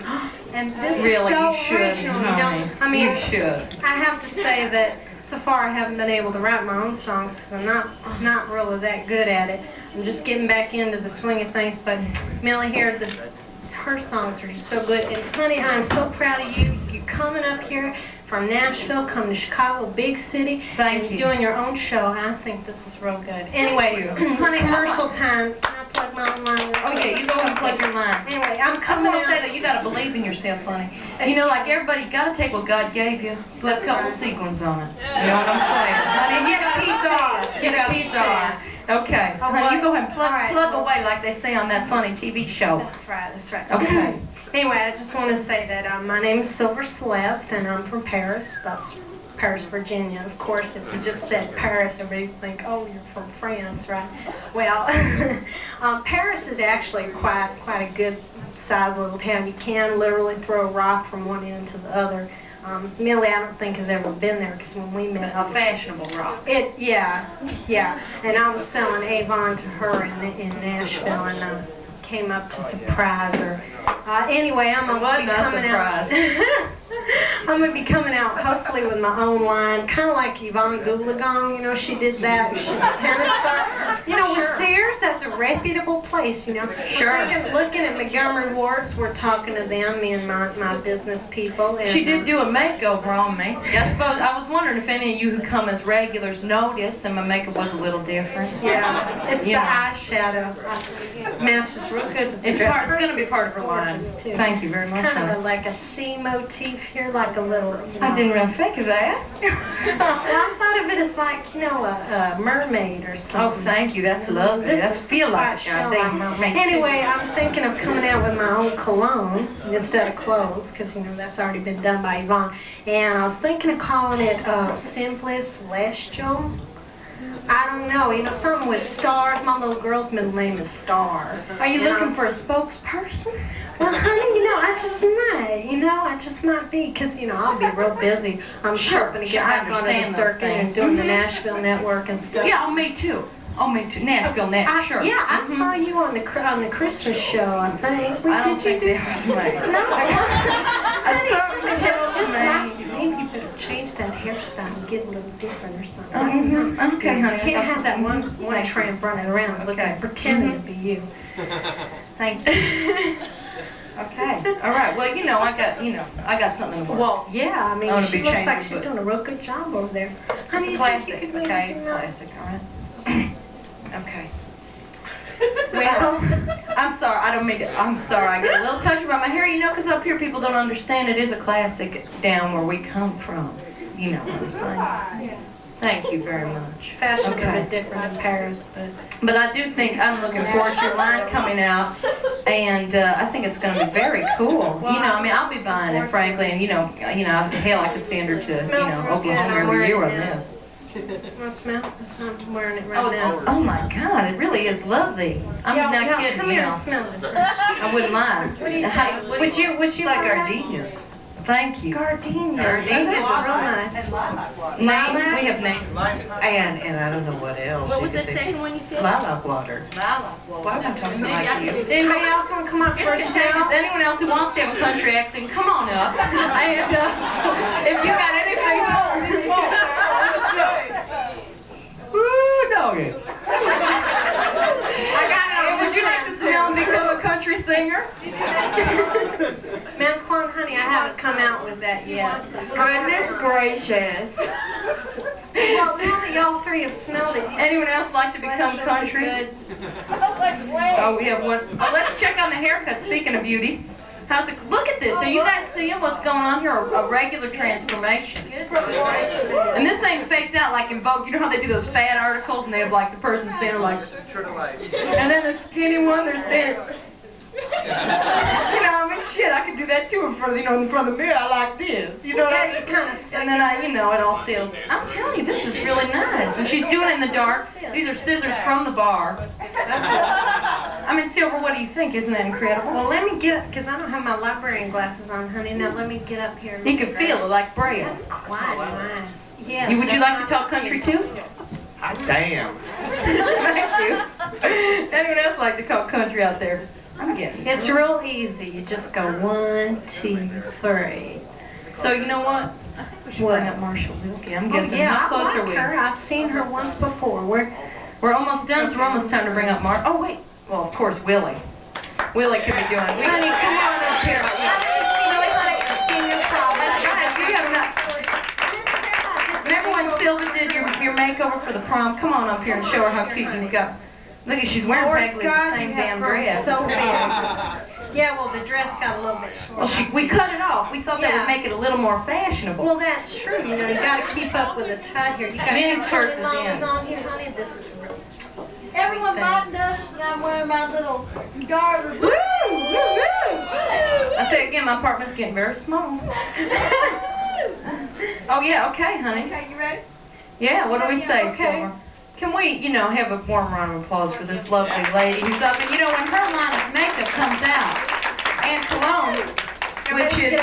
and this Really, is so you should, original. honey. I mean, You should. I have to say that so far I haven't been able to write my own songs because I'm not really that good at it. I'm just getting back into the swing of things, but Millie here, her songs are just so good. And honey, I'm so proud of you. You're coming up here from Nashville, coming to Chicago, big city. Thank you. Doing your own show. I think this is real good. Anyway, honey, commercial time. Can I plug my own line? Oh yeah, you go ahead and plug your line. Anyway, I'm I just coming want to say out. that you got to believe in yourself, honey. Like everybody, you got to take what God gave you, put a couple sequins on it. You know what I'm saying? Honey, Get a piece of. Get a piece of. Okay. Oh, Honey, you go ahead and all right. plug away like they say on that funny TV show. That's right, that's right. Okay. Anyway, I just want to say that my name is Silver Celeste, and I'm from Paris. That's Paris, Virginia. Of course, if you just said Paris, everybody would think, oh, you're from France, right? Well, Paris is actually quite a good sized little town. You can literally throw a rock from one end to the other. Millie, I don't think has ever been there because when we met, It's a fashionable rock. yeah. And I was selling Avon to her in Nashville, and came up to surprise her. Anyway, I'm gonna be coming out. I'm gonna be coming out hopefully with my own line, kind of like Yvonne Goolagong. She did that. She's a tennis star. With Sears, that's a reputable place. Sure. Looking at Montgomery Wards, we're talking to them, me and my business people. And, She did do a makeover on me. I was wondering if any of you who come as regulars noticed that my makeup was a little different. Yeah, it's Yeah. the eyeshadow. Matches real good with the It's dress. going to be part of her line. Gorgeous, too. Thank you very much. It's kind honey. of like a sea motif here, like a little. I didn't really think of that. Well, I thought of it as like, a mermaid or something. Oh, thank you. That's lovely. This That's is feel like quite a shell damn like- mermaid. Anyway, I'm thinking of coming out with my own cologne instead of clothes, because that's already been done by Yvonne. And I was thinking of calling it Simply Celestial. I don't know, something with stars. My little girl's middle name is Star. Are you looking for a spokesperson? Well, honey, I just might be, because, I'll be real busy. I'm Sure, hoping to sure, get I back onto the understand those circuit and things. doing the Mhm. Nashville network and stuff. Yeah, me too. Nashville Net, sure. Yeah, I Mhm. saw you on the Christmas show, I think. I don't Did you think that was me. No, I certainly just helped like me. me. maybe you better change that hairstyle and get a little different or something. Okay, honey. You can't have that one tramp running around looking, pretending to be you. Thank you. Okay. All right. Well, I got something in the works. Well, yeah, I I mean, wanna she be looks changed, like she's but- doing a real good job over there. Honey, It's you classic. think you could maybe Okay, it's do that? classic. All right. Okay. Well, I'm sorry. I don't mean to. I'm sorry. I get a little touchy about my hair, because up here people don't understand it is a classic down where we come from. You know what I'm saying? Thank you very much. Fashion's a bit different in Paris, But I do think I'm looking forward to your line coming out, and I think it's going to be very cool. I'll be buying it, frankly, and hell, I could send her to Oklahoma every year on this. Want to smell? I'm wearing it right now. Oh my God, it really is lovely. I'm not kidding. Come here and smell this. I wouldn't mind. Would you? It's like gardenias. Thank you. Gardenias. Gardenias. Oh, that's real nice. Name? We have names. And I don't know what else. What was that second one you said? Lilac water. Why am I talking like you? Anybody else want to come up for a second? Anyone else who wants to have a country accent, come on up. And if you got anything, Woo, doggy. would you like to smell and become a country singer? Men's Clone, honey, I haven't come out with that yet. Goodness gracious. Well, now that y'all three have smelled it, Anyone else like to become country? Oh, we have one. Oh, let's check on the haircut. Speaking of beauty, how's it? Look at this. Are you guys seeing what's going on here? A regular transformation. And this ain't faked out like in Vogue. You know how they do those fat articles and they have like the person standing like, and then the skinny one, they're standing. Shit, I could do that too in front of the mirror. I like this. You know what I mean? you kind of And then it all seals. I'm telling you, this is really nice. And she's doing it in the dark. These are scissors from the bar. Silver, what do you think? Isn't that incredible? Well, let me get up, because I don't have my librarian glasses on, honey. Now let me get up here. And You can feel it like bread. That's quite nice. Yeah. Would you like to talk country too? Damn. Thank you. Anyone else like to talk country out there? I'm getting It's real easy. You just go 1, 2, 3. So you know what? I think we should bring up Marshall Wilkie. I'm guessing yeah, how close I are like we? her. I've seen her once before. We're almost done, so we're almost time to bring up Mark. Oh wait. Well, of course, Willie. Willie could be doing. Honey, come on up here. Remember when Sylvia did your makeover for the prom? Come on up here and show her how cute you got. Look at, she's wearing practically the same damn dress. So big. Yeah, well, the dress got a little bit short. Well, we cut it off. We thought that would make it a little more fashionable. Well, that's true. You got to keep up with the tut here. You got Men's your shirts is Tony in. on here, honey. This is real. Everyone might notice that I'm wearing my little garter. Woo! I say again, my apartment's getting very small. Oh yeah, okay, honey. Okay, you ready? Yeah, what do we say, okay. Silver? Can we, have a warm round of applause for this lovely lady who's up, and when her line of makeup comes out, and cologne, which is,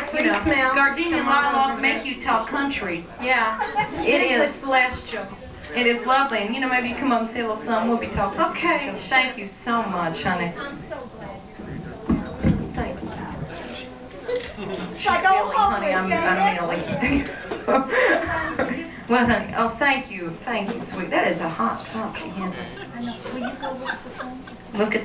Gardenia Lilac Make You Talk Country. Yeah. It is. Celestial. It is lovely, and maybe you come up and say a little something, we'll be talking. Okay. Thank you so much, honey. I'm so glad. Thank you. She's going home, Honey, I'm Millie. Well, honey, thank you, sweet. That is a hot top she has. I know. Will you go look for some? Look at,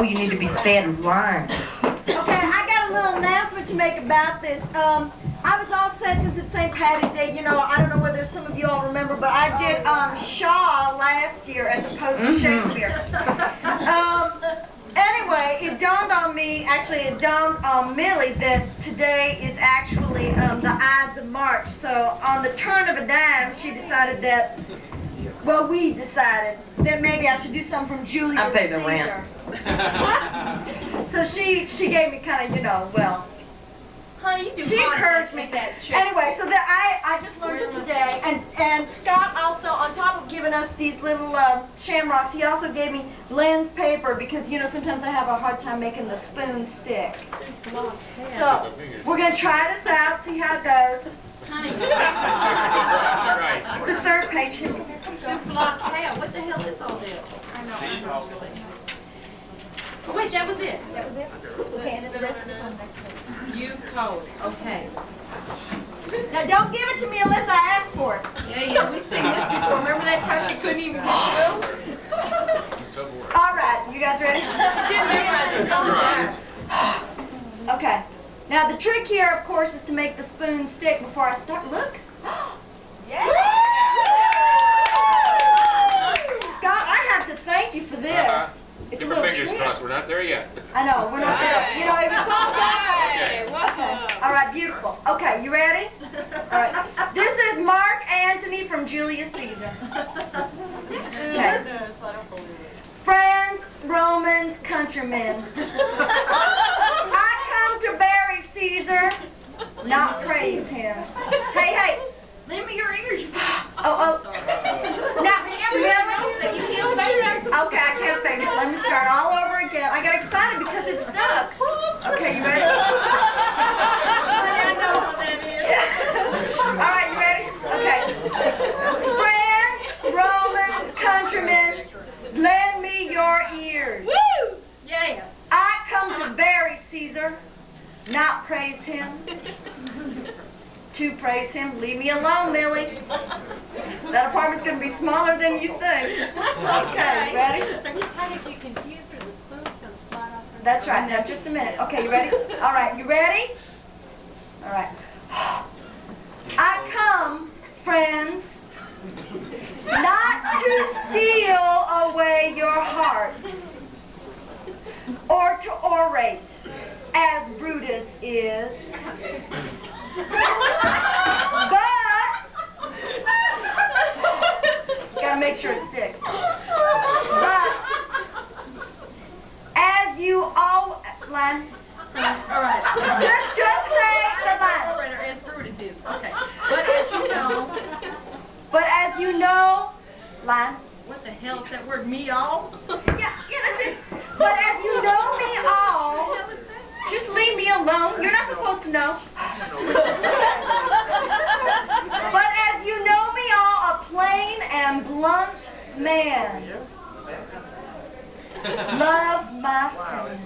you need to be fed and lined. Okay, I got a little announcement to make about this. I was all set since it's St. Patty's Day. I don't know whether some of you all remember, but I did Shaw last year as opposed to Shakespeare. Anyway, it dawned on me, actually it dawned on Millie that today is actually the Ides of March. So on the turn of a dime, she decided that, we decided that maybe I should do something from Julius I pay the Caesar. rent. So she gave me kind of, Honey, you she encouraged me. Anyway, so that I just learned it today, and Scott also, on top of giving us these little shamrocks, he also gave me lens paper because sometimes I have a hard time making the spoon stick. So we're gonna try this out, see how it goes. Honey. It's the third page. Block hair. What the hell is all this? I know. Oh, wait, that was it. That was it. Okay, and then the rest of it's on next page. You code. Okay. Now don't give it to me unless I ask for it. Yeah, we sing this before. Remember that time you couldn't even get through? All right, you guys ready? Okay. Now the trick here, of course, is to make the spoon stick before I start. Look. Yeah. Scott, I have to thank you for this. It's Keep a our little fingers trick. crossed. We're not there yet. I know, we're not there. You know, if it comes out. Okay. Okay. All right, beautiful. Okay, you ready? All right. This is Mark Antony from Julius Caesar. Okay. Friends, Romans, countrymen. I come to bury Caesar, not praise him. Hey, hey. Lend me your ears. Oh. Now, Millie. You can't figure out some. Okay, I can't fake it. Let me start all over again. I got excited because it stuck. Okay, you ready? I know how that is. All right, you ready? Okay. Friends, Romans, countrymen, lend me your ears. Woo! Yes. I come to bury Caesar, not praise him. To praise him, leave me alone, Millie. That apartment's gonna be smaller than you think. Okay, ready? And if you confuse her, the spoon's gonna slide off her. That's right. Now, just a minute. Okay, you ready? All right, you ready? All right. I come, friends, not to steal away your hearts or to orate as Brutus is, but gotta make sure it sticks. But as you all line. All right. Just say the line. Orator as Brutus is. Okay. But as you know, Line. what the hell is that word? Me all? Yeah, that's it. But as you know me all, just leave me alone. You're not supposed to know. But as you know me all, a plain and blunt man. Love my friend.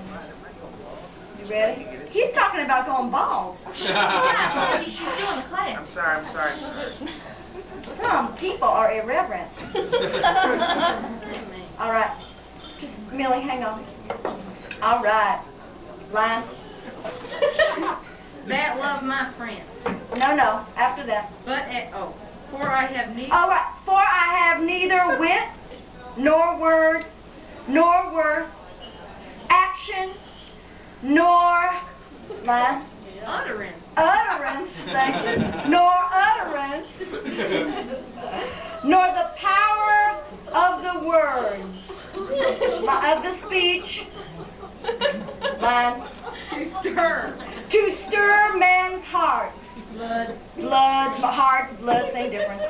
You ready? He's talking about going bald. Yeah, that's what you should do in the class. I'm sorry. Some people are irreverent. All right. Just, Millie, hang on. All right. Line. That love my friend. No, after that. But, for I have need. All right. For I have neither wit, nor word, nor worth, action, nor, line. Utterance, thank you, nor utterance, nor the power of the words, of the speech, line, to stir men's hearts. Blood, hearts, blood, same difference.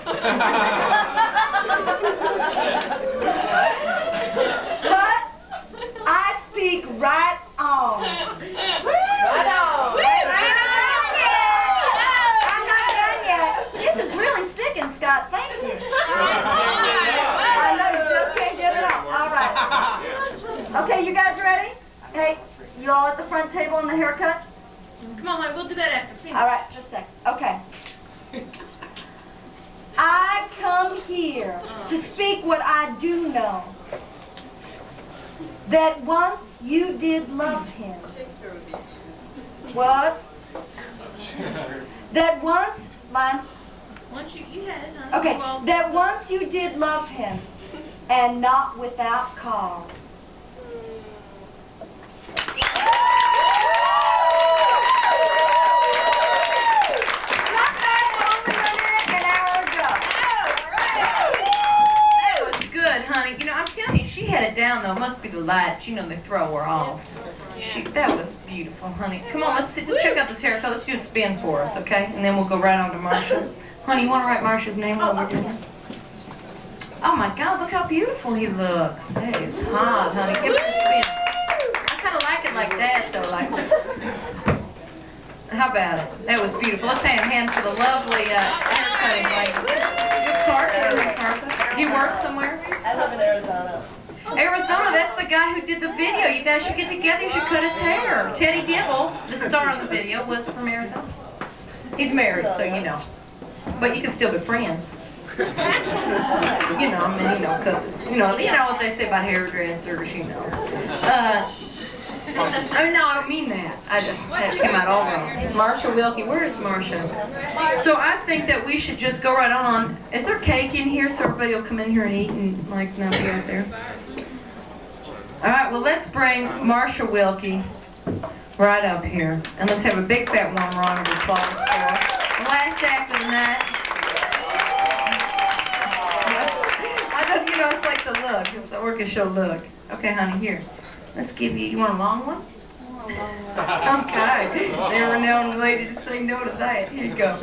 But I speak right on. Right on. I'm not done yet. This is really sticking, Scott. Thank you. I know you just can't get it off. All right. Okay, you guys ready? Hey, you all at the front table on the haircut? Come on, honey, we'll do that after. Finish. All right, just a sec. Okay. I come here to speak what I do know. That once you did love him. What? That once, mine. Once you had it, honey. Okay, Well, that once you did love him, and not without cause. That was good, honey. You know, I'm telling you, she had it down, though. It must be the lights. You know, they throw her off. That was beautiful, honey. Come on, let's see, just check out this haircut. Let's do a spin for us, okay? And then we'll go right on to Marcia. Honey, you want to write Marcia's name while we're doing this? Oh, my God, look how beautiful he looks. That is hot, honey. Give us a spin. I kind of like it like that, though. Like, how about it? That was beautiful. Let's hand for the lovely haircutting lady. Good part. Do you work somewhere? I live in Arizona. Arizona, that's the guy who did the video. You guys should get together. You should cut his hair. Teddy Dibble, the star on the video, was from Arizona. He's married, so you know. But you can still be friends. You know, I mean, you know what they say about hairdressers, you know. I mean, no, I don't mean that. That came out all wrong. Marsha Wilkie, where is Marsha? So I think that we should just go right on. Is there cake in here so everybody will come in here and eat and like not be out there? All right, well, let's bring Marsha Wilkie right up here. And let's have a big fat warm round of applause for the last act of the night. I don't, you know, it's like the look. It's the orchestra look. Okay, honey, here. Let's give you want a long one? Okay. Never known a lady to say no to that. Here you go.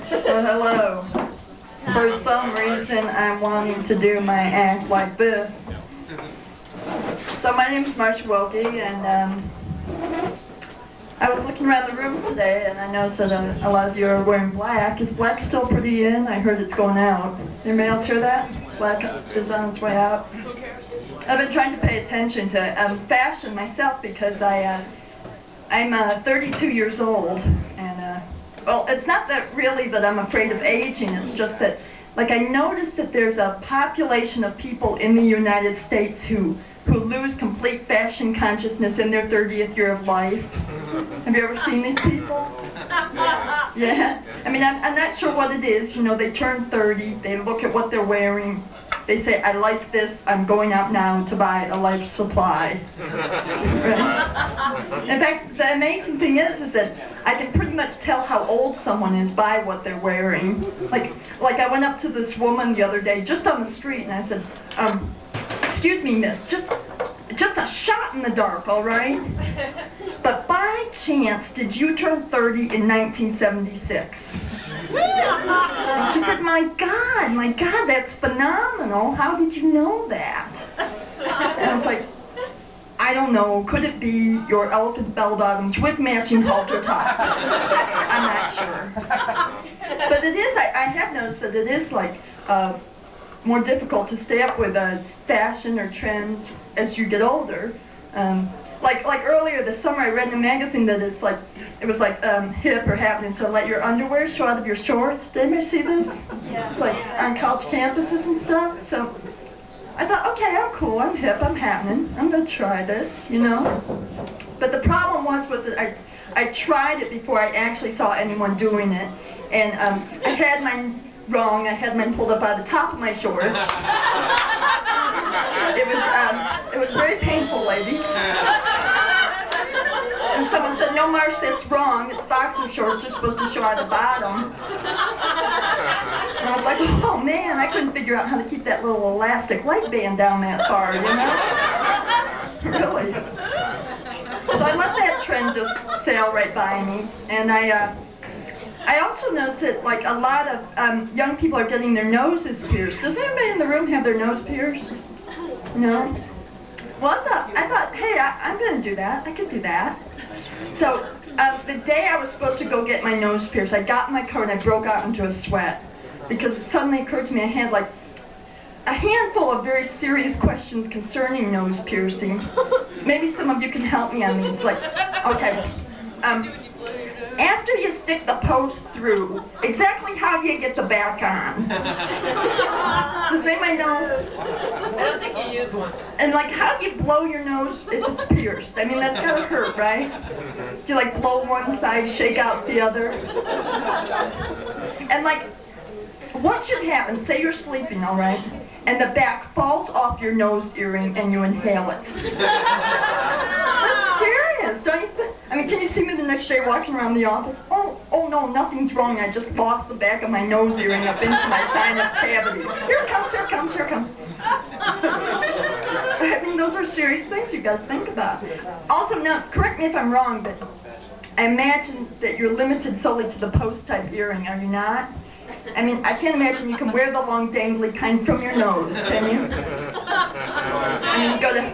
So hello. For some reason, I'm wanting to do my act like this. So my name is Marsha Wilkie, and I was looking around the room today, and I noticed that a lot of you are wearing black. Is black still pretty in? I heard it's going out. Anybody else hear that? Black is on its way out. I've been trying to pay attention to fashion myself because I'm 32 years old, and well, it's not that really that I'm afraid of aging. It's just that, like, I noticed that there's a population of people in the United States who lose complete fashion consciousness in their 30th year of life. Have you ever seen these people? Yeah. I mean, I'm not sure what it is. You know, they turn 30, they look at what they're wearing, they say, I like this, I'm going out now to buy a life supply. Right? In fact, the amazing thing is that I can pretty much tell how old someone is by what they're wearing. Like I went up to this woman the other day, just on the street, and I said, excuse me, miss, just a shot in the dark, all right? But by chance, did you turn 30 in 1976? And she said, my God, that's phenomenal. How did you know that? And I was like, I don't know. Could it be your elephant bell-bottoms with matching halter top? I'm not sure. But it is, I have noticed that it is like more difficult to stay up with fashion or trends as you get older. Like earlier this summer, I read in a magazine that it was like hip or happening to let your underwear show out of your shorts. Did anybody see this? Yeah. It's like on college campuses and stuff. So I thought, okay, I'm cool, I'm hip, I'm happening. I'm gonna try this, you know. But the problem was that I tried it before I actually saw anyone doing it, and I had mine wrong. I had mine pulled up by the top of my shorts. It was very painful, ladies. And someone said, no, Marsh, that's wrong. It's boxer shorts. They're supposed to show out the bottom. And I was like, oh, man, I couldn't figure out how to keep that little elastic leg band down that far, you know? Really. So I let that trend just sail right by me. And I also noticed that, like, a lot of young people are getting their noses pierced. Does anybody in the room have their nose pierced? No? Well, I thought, hey, I'm going to do that. I could do that. So the day I was supposed to go get my nose pierced, I got in my car and I broke out into a sweat because it suddenly occurred to me I had like a handful of very serious questions concerning nose piercing. Maybe some of you can help me on these. Like, okay, after you stick the post through, exactly how do you get the back on? Does anybody know? I don't think you use one. And like, how do you blow your nose if it's pierced? I mean, that's gotta hurt, right? Do you like blow one side, shake out the other? And like, what should happen? Say you're sleeping, all right? And the back falls off your nose earring and you inhale it. That's serious, don't you think? I mean, can you see me the next day walking around the office? Oh no, nothing's wrong. I just locked the back of my nose earring up into my sinus cavity. Here it comes, here it comes, here it comes. I mean, those are serious things you've got to think about. Also, now, correct me if I'm wrong, but I imagine that you're limited solely to the post-type earring, are you not? I mean, I can't imagine you can wear the long dangly kind from your nose, can you? I mean, you go to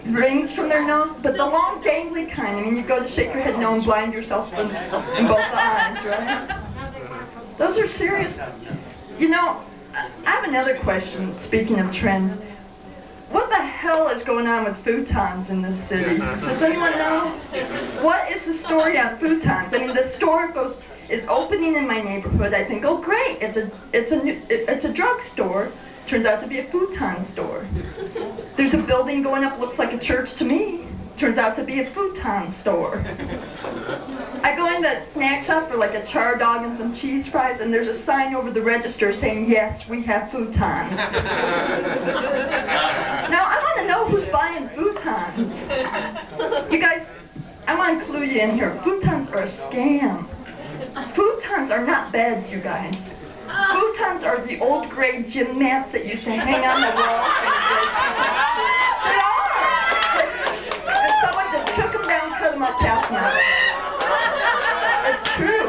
rings from their nose, but the long dangly kind, I mean, you go to shake your head no and blind yourself in both eyes, right? Those are serious. You know, I have another question, speaking of trends. What the hell is going on with futons in this city? Does anyone know? What is the story on futons? I mean, the store is opening in my neighborhood. I think, oh great, it's a drugstore. Turns out to be a futon store. There's a building going up, looks like a church to me. Turns out to be a futon store. I go in the snack shop for like a char dog and some cheese fries, and there's a sign over the register saying, yes, we have futons. Now, I want to know who's buying futons. You guys, I want to clue you in here. Futons are a scam. Futons are not beds, you guys. Futons are the old gray gym mats that used to hang on the wall. They are! And someone just took them down, cut them up, passed them out. It's true.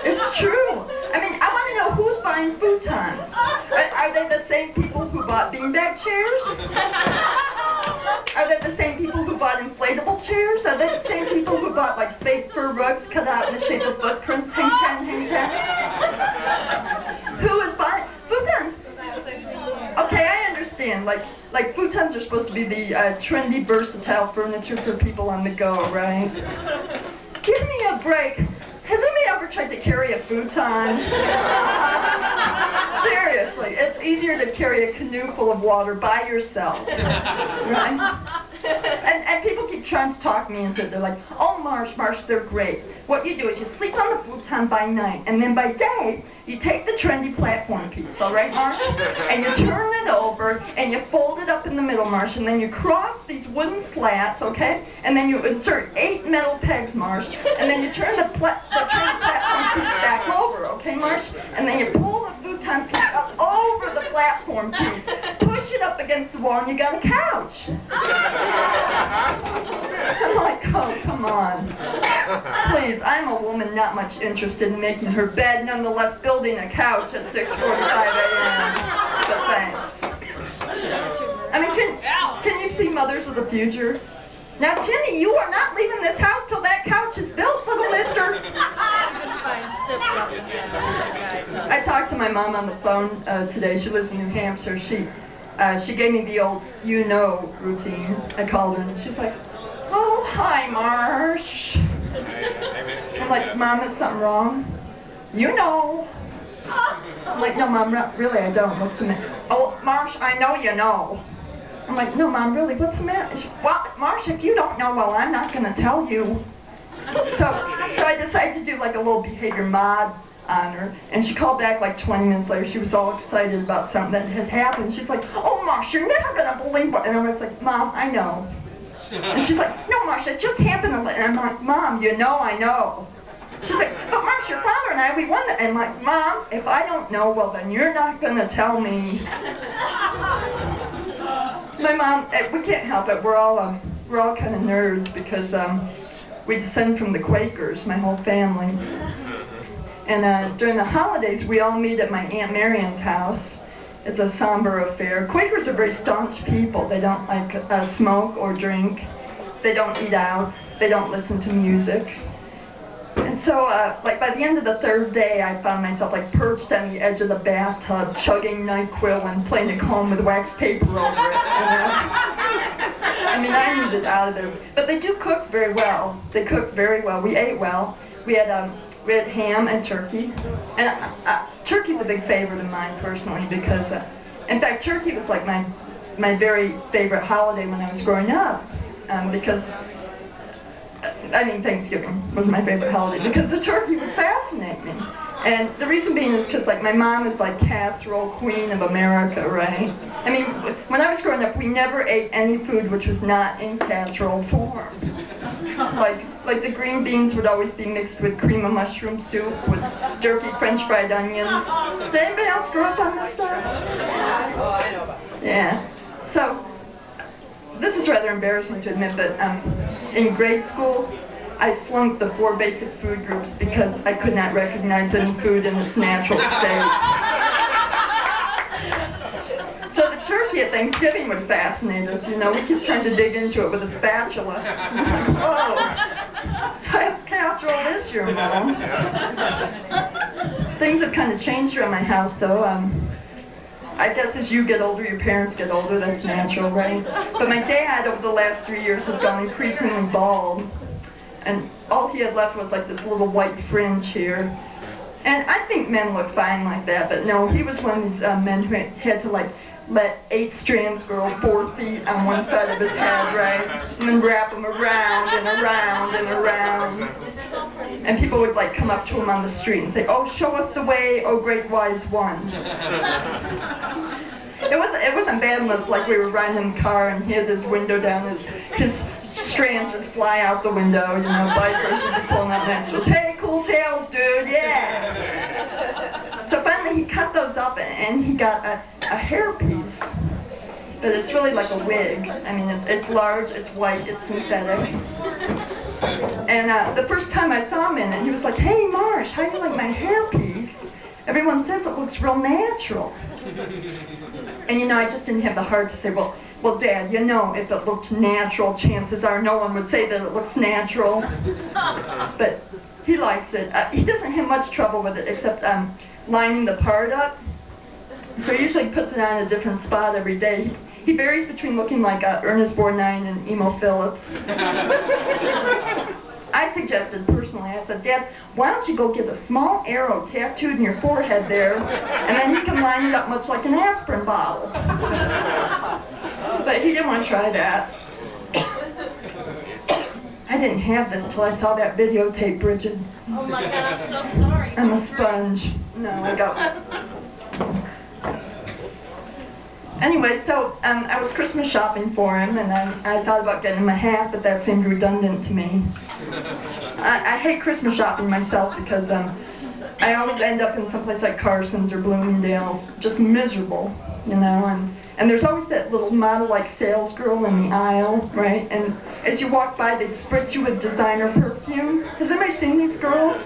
It's true. I mean, I want to know who's buying futons. Are they the same people who bought beanbag chairs? Are they the same people who bought inflatable chairs? Are they the same people who bought like fake fur rugs cut out in the shape of footprints? Hang ten, hang ten. Who is buying futons? Okay, I understand. Like futons are supposed to be the trendy, versatile furniture for people on the go, right? Give me a break. Has anybody ever tried to carry a futon? Seriously, it's easier to carry a canoe full of water by yourself, right? And people keep trying to talk me into it. They're like, oh, Marsh, they're great. What you do is you sleep on the futon by night, and then by day, you take the trendy platform piece, all right, Marsh? And you turn it over, and you fold it up in the middle, Marsh, and then you cross these wooden slats, okay? And then you insert 8 metal pegs, Marsh, and then you turn the trendy platform piece back over, okay, Marsh? And then you pull the futon piece up over the platform piece, push it up against the wall, and you got a couch. I'm like, oh, come on. Please, I'm a woman not much interested in making her bed, nonetheless building a couch at 6:45 a.m. But thanks. I mean, can you see Mothers of the Future? Now, Timmy, you are not leaving this house till that couch is built, little mister. I talked to my mom on the phone today. She lives in New Hampshire. She gave me the old you-know routine. I called her, and she's like, oh, hi, Marsh. I'm like, Mom, is something wrong? You know. I'm like, no, Mom, really, I don't. What's the matter? Oh, Marsh, I know you know. I'm like, no, Mom, really, what's the matter? Well, Marsh, if you don't know, well, I'm not going to tell you. So I decided to do like a little behavior mod on her, and she called back like 20 minutes later. She was all excited about something that had happened. She's like, oh, Marsh, you're never going to believe what. And I was like, Mom, I know. And she's like, no, Marsh, it just happened. And I'm like, Mom, you know I know. She's like, but Marsh, your father and I, we won that. And I'm like, Mom, if I don't know, well, then you're not going to tell me. My mom, we can't help it. We're all kind of nerds because we descend from the Quakers, my whole family. And during the holidays, we all meet at my Aunt Marian's house. It's a somber affair. Quakers are very staunch people. They don't like smoke or drink. They don't eat out. They don't listen to music. And so, like by the end of the third day, I found myself like perched on the edge of the bathtub, chugging NyQuil and playing a comb with wax paper over it. I mean, I needed out of there. But they do cook very well. They cook very well. We ate well. We had ham and turkey. And turkey's a big favorite of mine personally because, in fact, turkey was like my very favorite holiday when I was growing up because. I mean, Thanksgiving was my favorite holiday because the turkey would fascinate me. And the reason being is because, like, my mom is like casserole queen of America, right? I mean, when I was growing up, we never ate any food which was not in casserole form. Like the green beans would always be mixed with cream of mushroom soup with jerky French fried onions. Did anybody else grow up on this stuff? Oh, I know about it. Yeah. So, this is rather embarrassing to admit, but in grade school, I flunked the 4 basic food groups because I could not recognize any food in its natural state. So the turkey at Thanksgiving would fascinate us, you know. We keep trying to dig into it with a spatula. Oh, type casserole this year, Mom. Things have kind of changed around my house, though. I guess as you get older, your parents get older, that's natural, right? But my dad, over the last 3 years, has gone increasingly bald. And all he had left was like this little white fringe here. And I think men look fine like that, but no, he was one of these men who had to like let 8 strands grow 4 feet on one side of his head, right? And then wrap them around and around and around. And people would like come up to him on the street and say, "Oh, show us the way, oh great wise one." It wasn't bad unless like we were riding in the car and he had his window down, his strands would fly out the window, you know, bikers would be pulling up next to us, "Hey, cool tails, dude, yeah." So finally he cut those up and he got a hairpiece. But it's really like a wig. I mean, it's large, it's white, it's synthetic. And the first time I saw him in it, he was like, "Hey, Marsh, how do you like my hairpiece? Everyone says it looks real natural." And you know, I just didn't have the heart to say, well, Dad, you know, if it looked natural, chances are no one would say that it looks natural. But he likes it. He doesn't have much trouble with it, except lining the part up. So he usually puts it on a different spot every day. He varies between looking like Ernest Borgnine and Emo Phillips. I suggested personally, I said, "Dad, why don't you go get a small arrow tattooed in your forehead there, and then you can line it up much like an aspirin bottle." But he didn't want to try that. I didn't have this till I saw that videotape, Bridget. Oh my God, I'm so sorry. I'm a sponge. No, I got. Anyway, so I was Christmas shopping for him, and I thought about getting him a hat, but that seemed redundant to me. I hate Christmas shopping myself because I always end up in someplace like Carson's or Bloomingdale's, just miserable, you know, and there's always that little model-like sales girl in the aisle, right? And as you walk by, they spritz you with designer perfume. Has anybody seen these girls?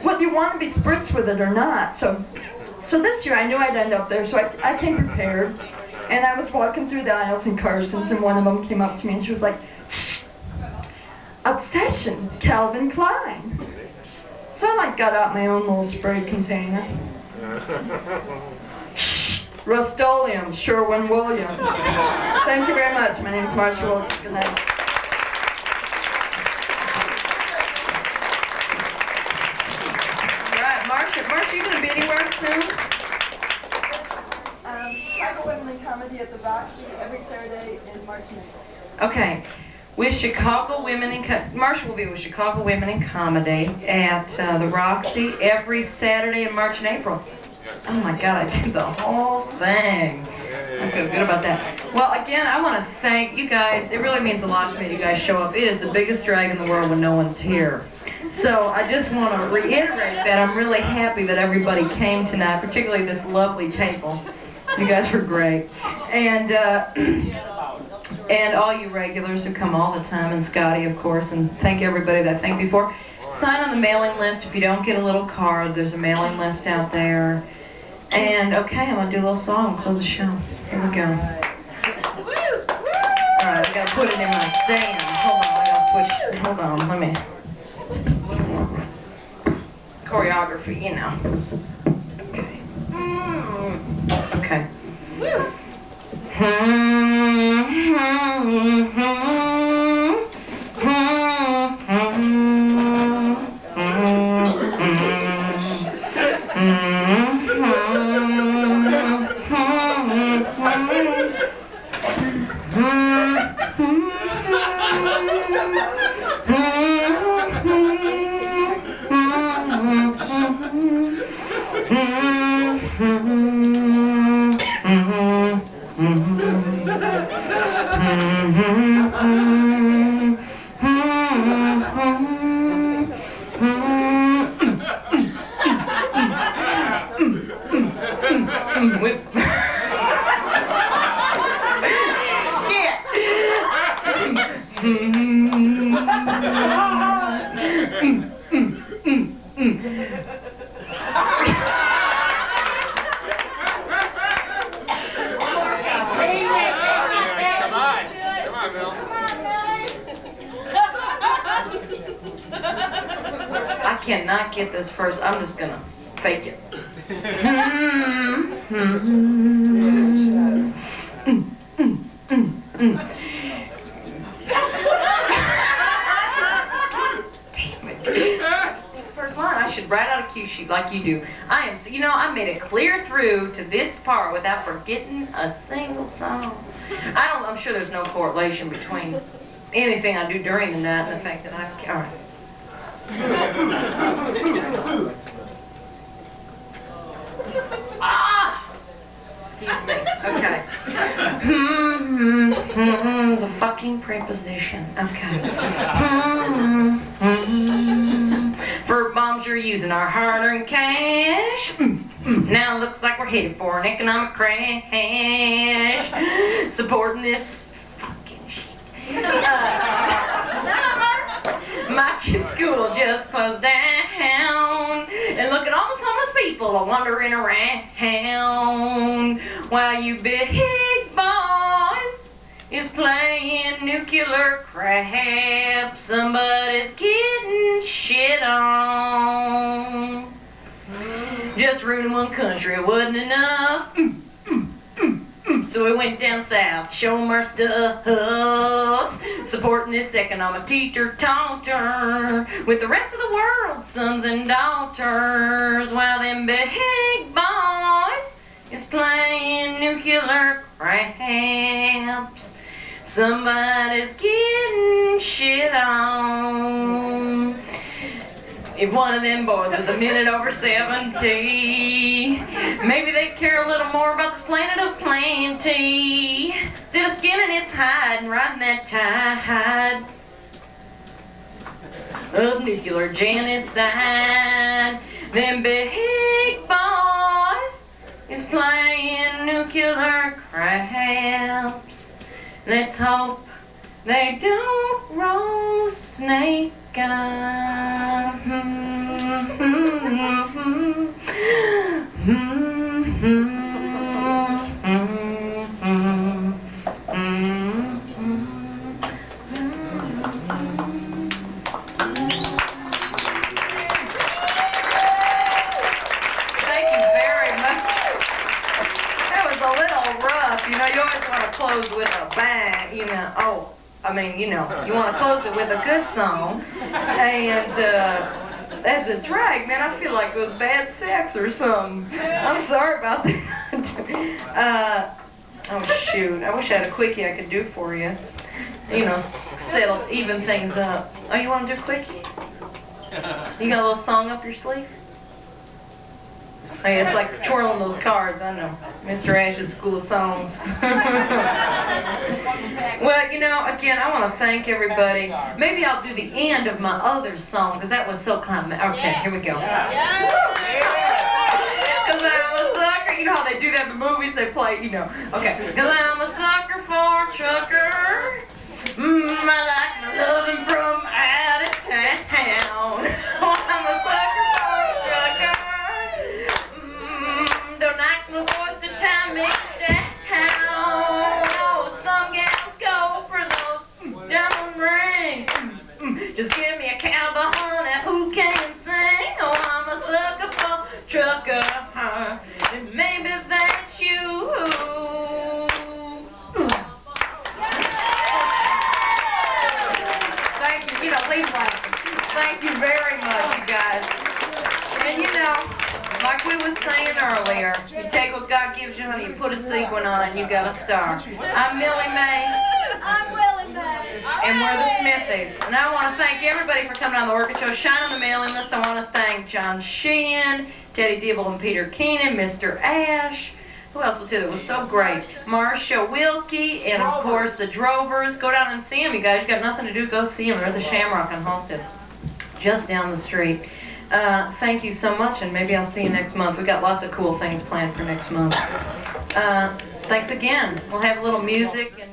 Well, you want to be spritzed with it or not, so this year I knew I'd end up there, so I came prepared. And I was walking through the aisles in Carson's, and one of them came up to me and she was like, "Shh, Obsession, Calvin Klein." So I like got out my own little spray container. "Shh, Rust-Oleum, Sherwin-Williams." Thank you very much. My name's Marcia Wilkes. Good night. Marcia, you gonna be anywhere soon? Chicago Women in Comedy at the Roxy every Saturday in March and April. Okay. With Chicago Women in Marcia will be with Chicago Women in Comedy at the Roxy every Saturday in March and April. Oh my God, I did the whole thing. I feel good about that. Well, again, I want to thank you guys. It really means a lot to me you guys show up. It is the biggest drag in the world when no one's here. So I just want to reiterate that I'm really happy that everybody came tonight, particularly this lovely table. You guys were great. And all you regulars who come all the time, and Scotty, of course, and thank everybody that I thanked before. Sign on the mailing list. If you don't get a little card, there's a mailing list out there. And okay, I'm going to do a little song and close the show. Here we go. Alright, I got to put it in my stand. Hold on, I got to switch. Hold on, let me. Choreography, you know. Okay. I cannot get this first. I'm just gonna fake it. First line, I should write out a cue sheet like you do. I am, you know, I made it clear through to this part without forgetting a single song. I'm sure there's no correlation between anything I do during the night and the fact that I've, all right. Ah! Excuse me. Okay. It's a fucking preposition. Okay. Verb bombs you're using are hard-earned cash. Now it looks like we're headed for an economic crash. Supporting this fucking shit. My kid's school just closed down. And look at all those homeless people wandering around. While you big boys is playing nuclear crap. Somebody's getting shit on. Just ruining one country wasn't enough. So we went down south to show 'em our stuff. Supporting this economic teeter-totter with the rest of the world's sons and daughters. While them big boys is playing nuclear craps. Somebody's getting shit on. If one of them boys is a minute over 70, maybe they'd care a little more about this planet of plenty. Instead of skinning its hide and riding that tide of nuclear genocide. Them big boys is playing nuclear craps. Let's hope they don't roll snake eyes. Thank you very much. That was a little rough. You know, you always want to close with a bang, you know. Oh, I mean, you know, you want to close it with a good song. And as a drag, man, I feel like it was bad sex or something. I'm sorry about that. Oh, shoot. I wish I had a quickie I could do for you. You know, settle, even things up. Oh, you want to do a quickie? You got a little song up your sleeve? Oh, yeah, it's like twirling those cards, I know. Mr. Ash's School of Songs. Well, you know, again, I want to thank everybody. Maybe I'll do the end of my other song, because that was so kind of... Okay, here we go. Because I'm a sucker. You know how they do that in the movies? They play, you know. Okay. Because I'm a sucker for a trucker. I like my loving from out of town. I'm a sucker for a trucker. Don't like my voice to time me down. Oh, some gals go for those diamond rings. Just give me a cowboy honey who can sing. Oh, I'm a sucker for trucker. And maybe that's you. Thank you. You know, please like. Thank you very much, you guys. And you know, like we was saying earlier, you take what God gives you, honey, you put a sequin on it, and you got a star. I'm Millie Mae. I'm Willie Mae. And we're the Smithies. And I want to thank everybody for coming on the Orchid Show. Shine on the mailing list. I want to thank John Sheehan, Teddy Dibble and Peter Keenan, Mr. Ash. Who else was here that was so great? Marcia Wilkie, and of course the Drovers. Go down and see them, you guys. You got nothing to do, go see them. They're at the Shamrock in Halstead, just down the street. Thank you so much, and maybe I'll see you next month. We got lots of cool things planned for next month. Thanks again. We'll have a little music and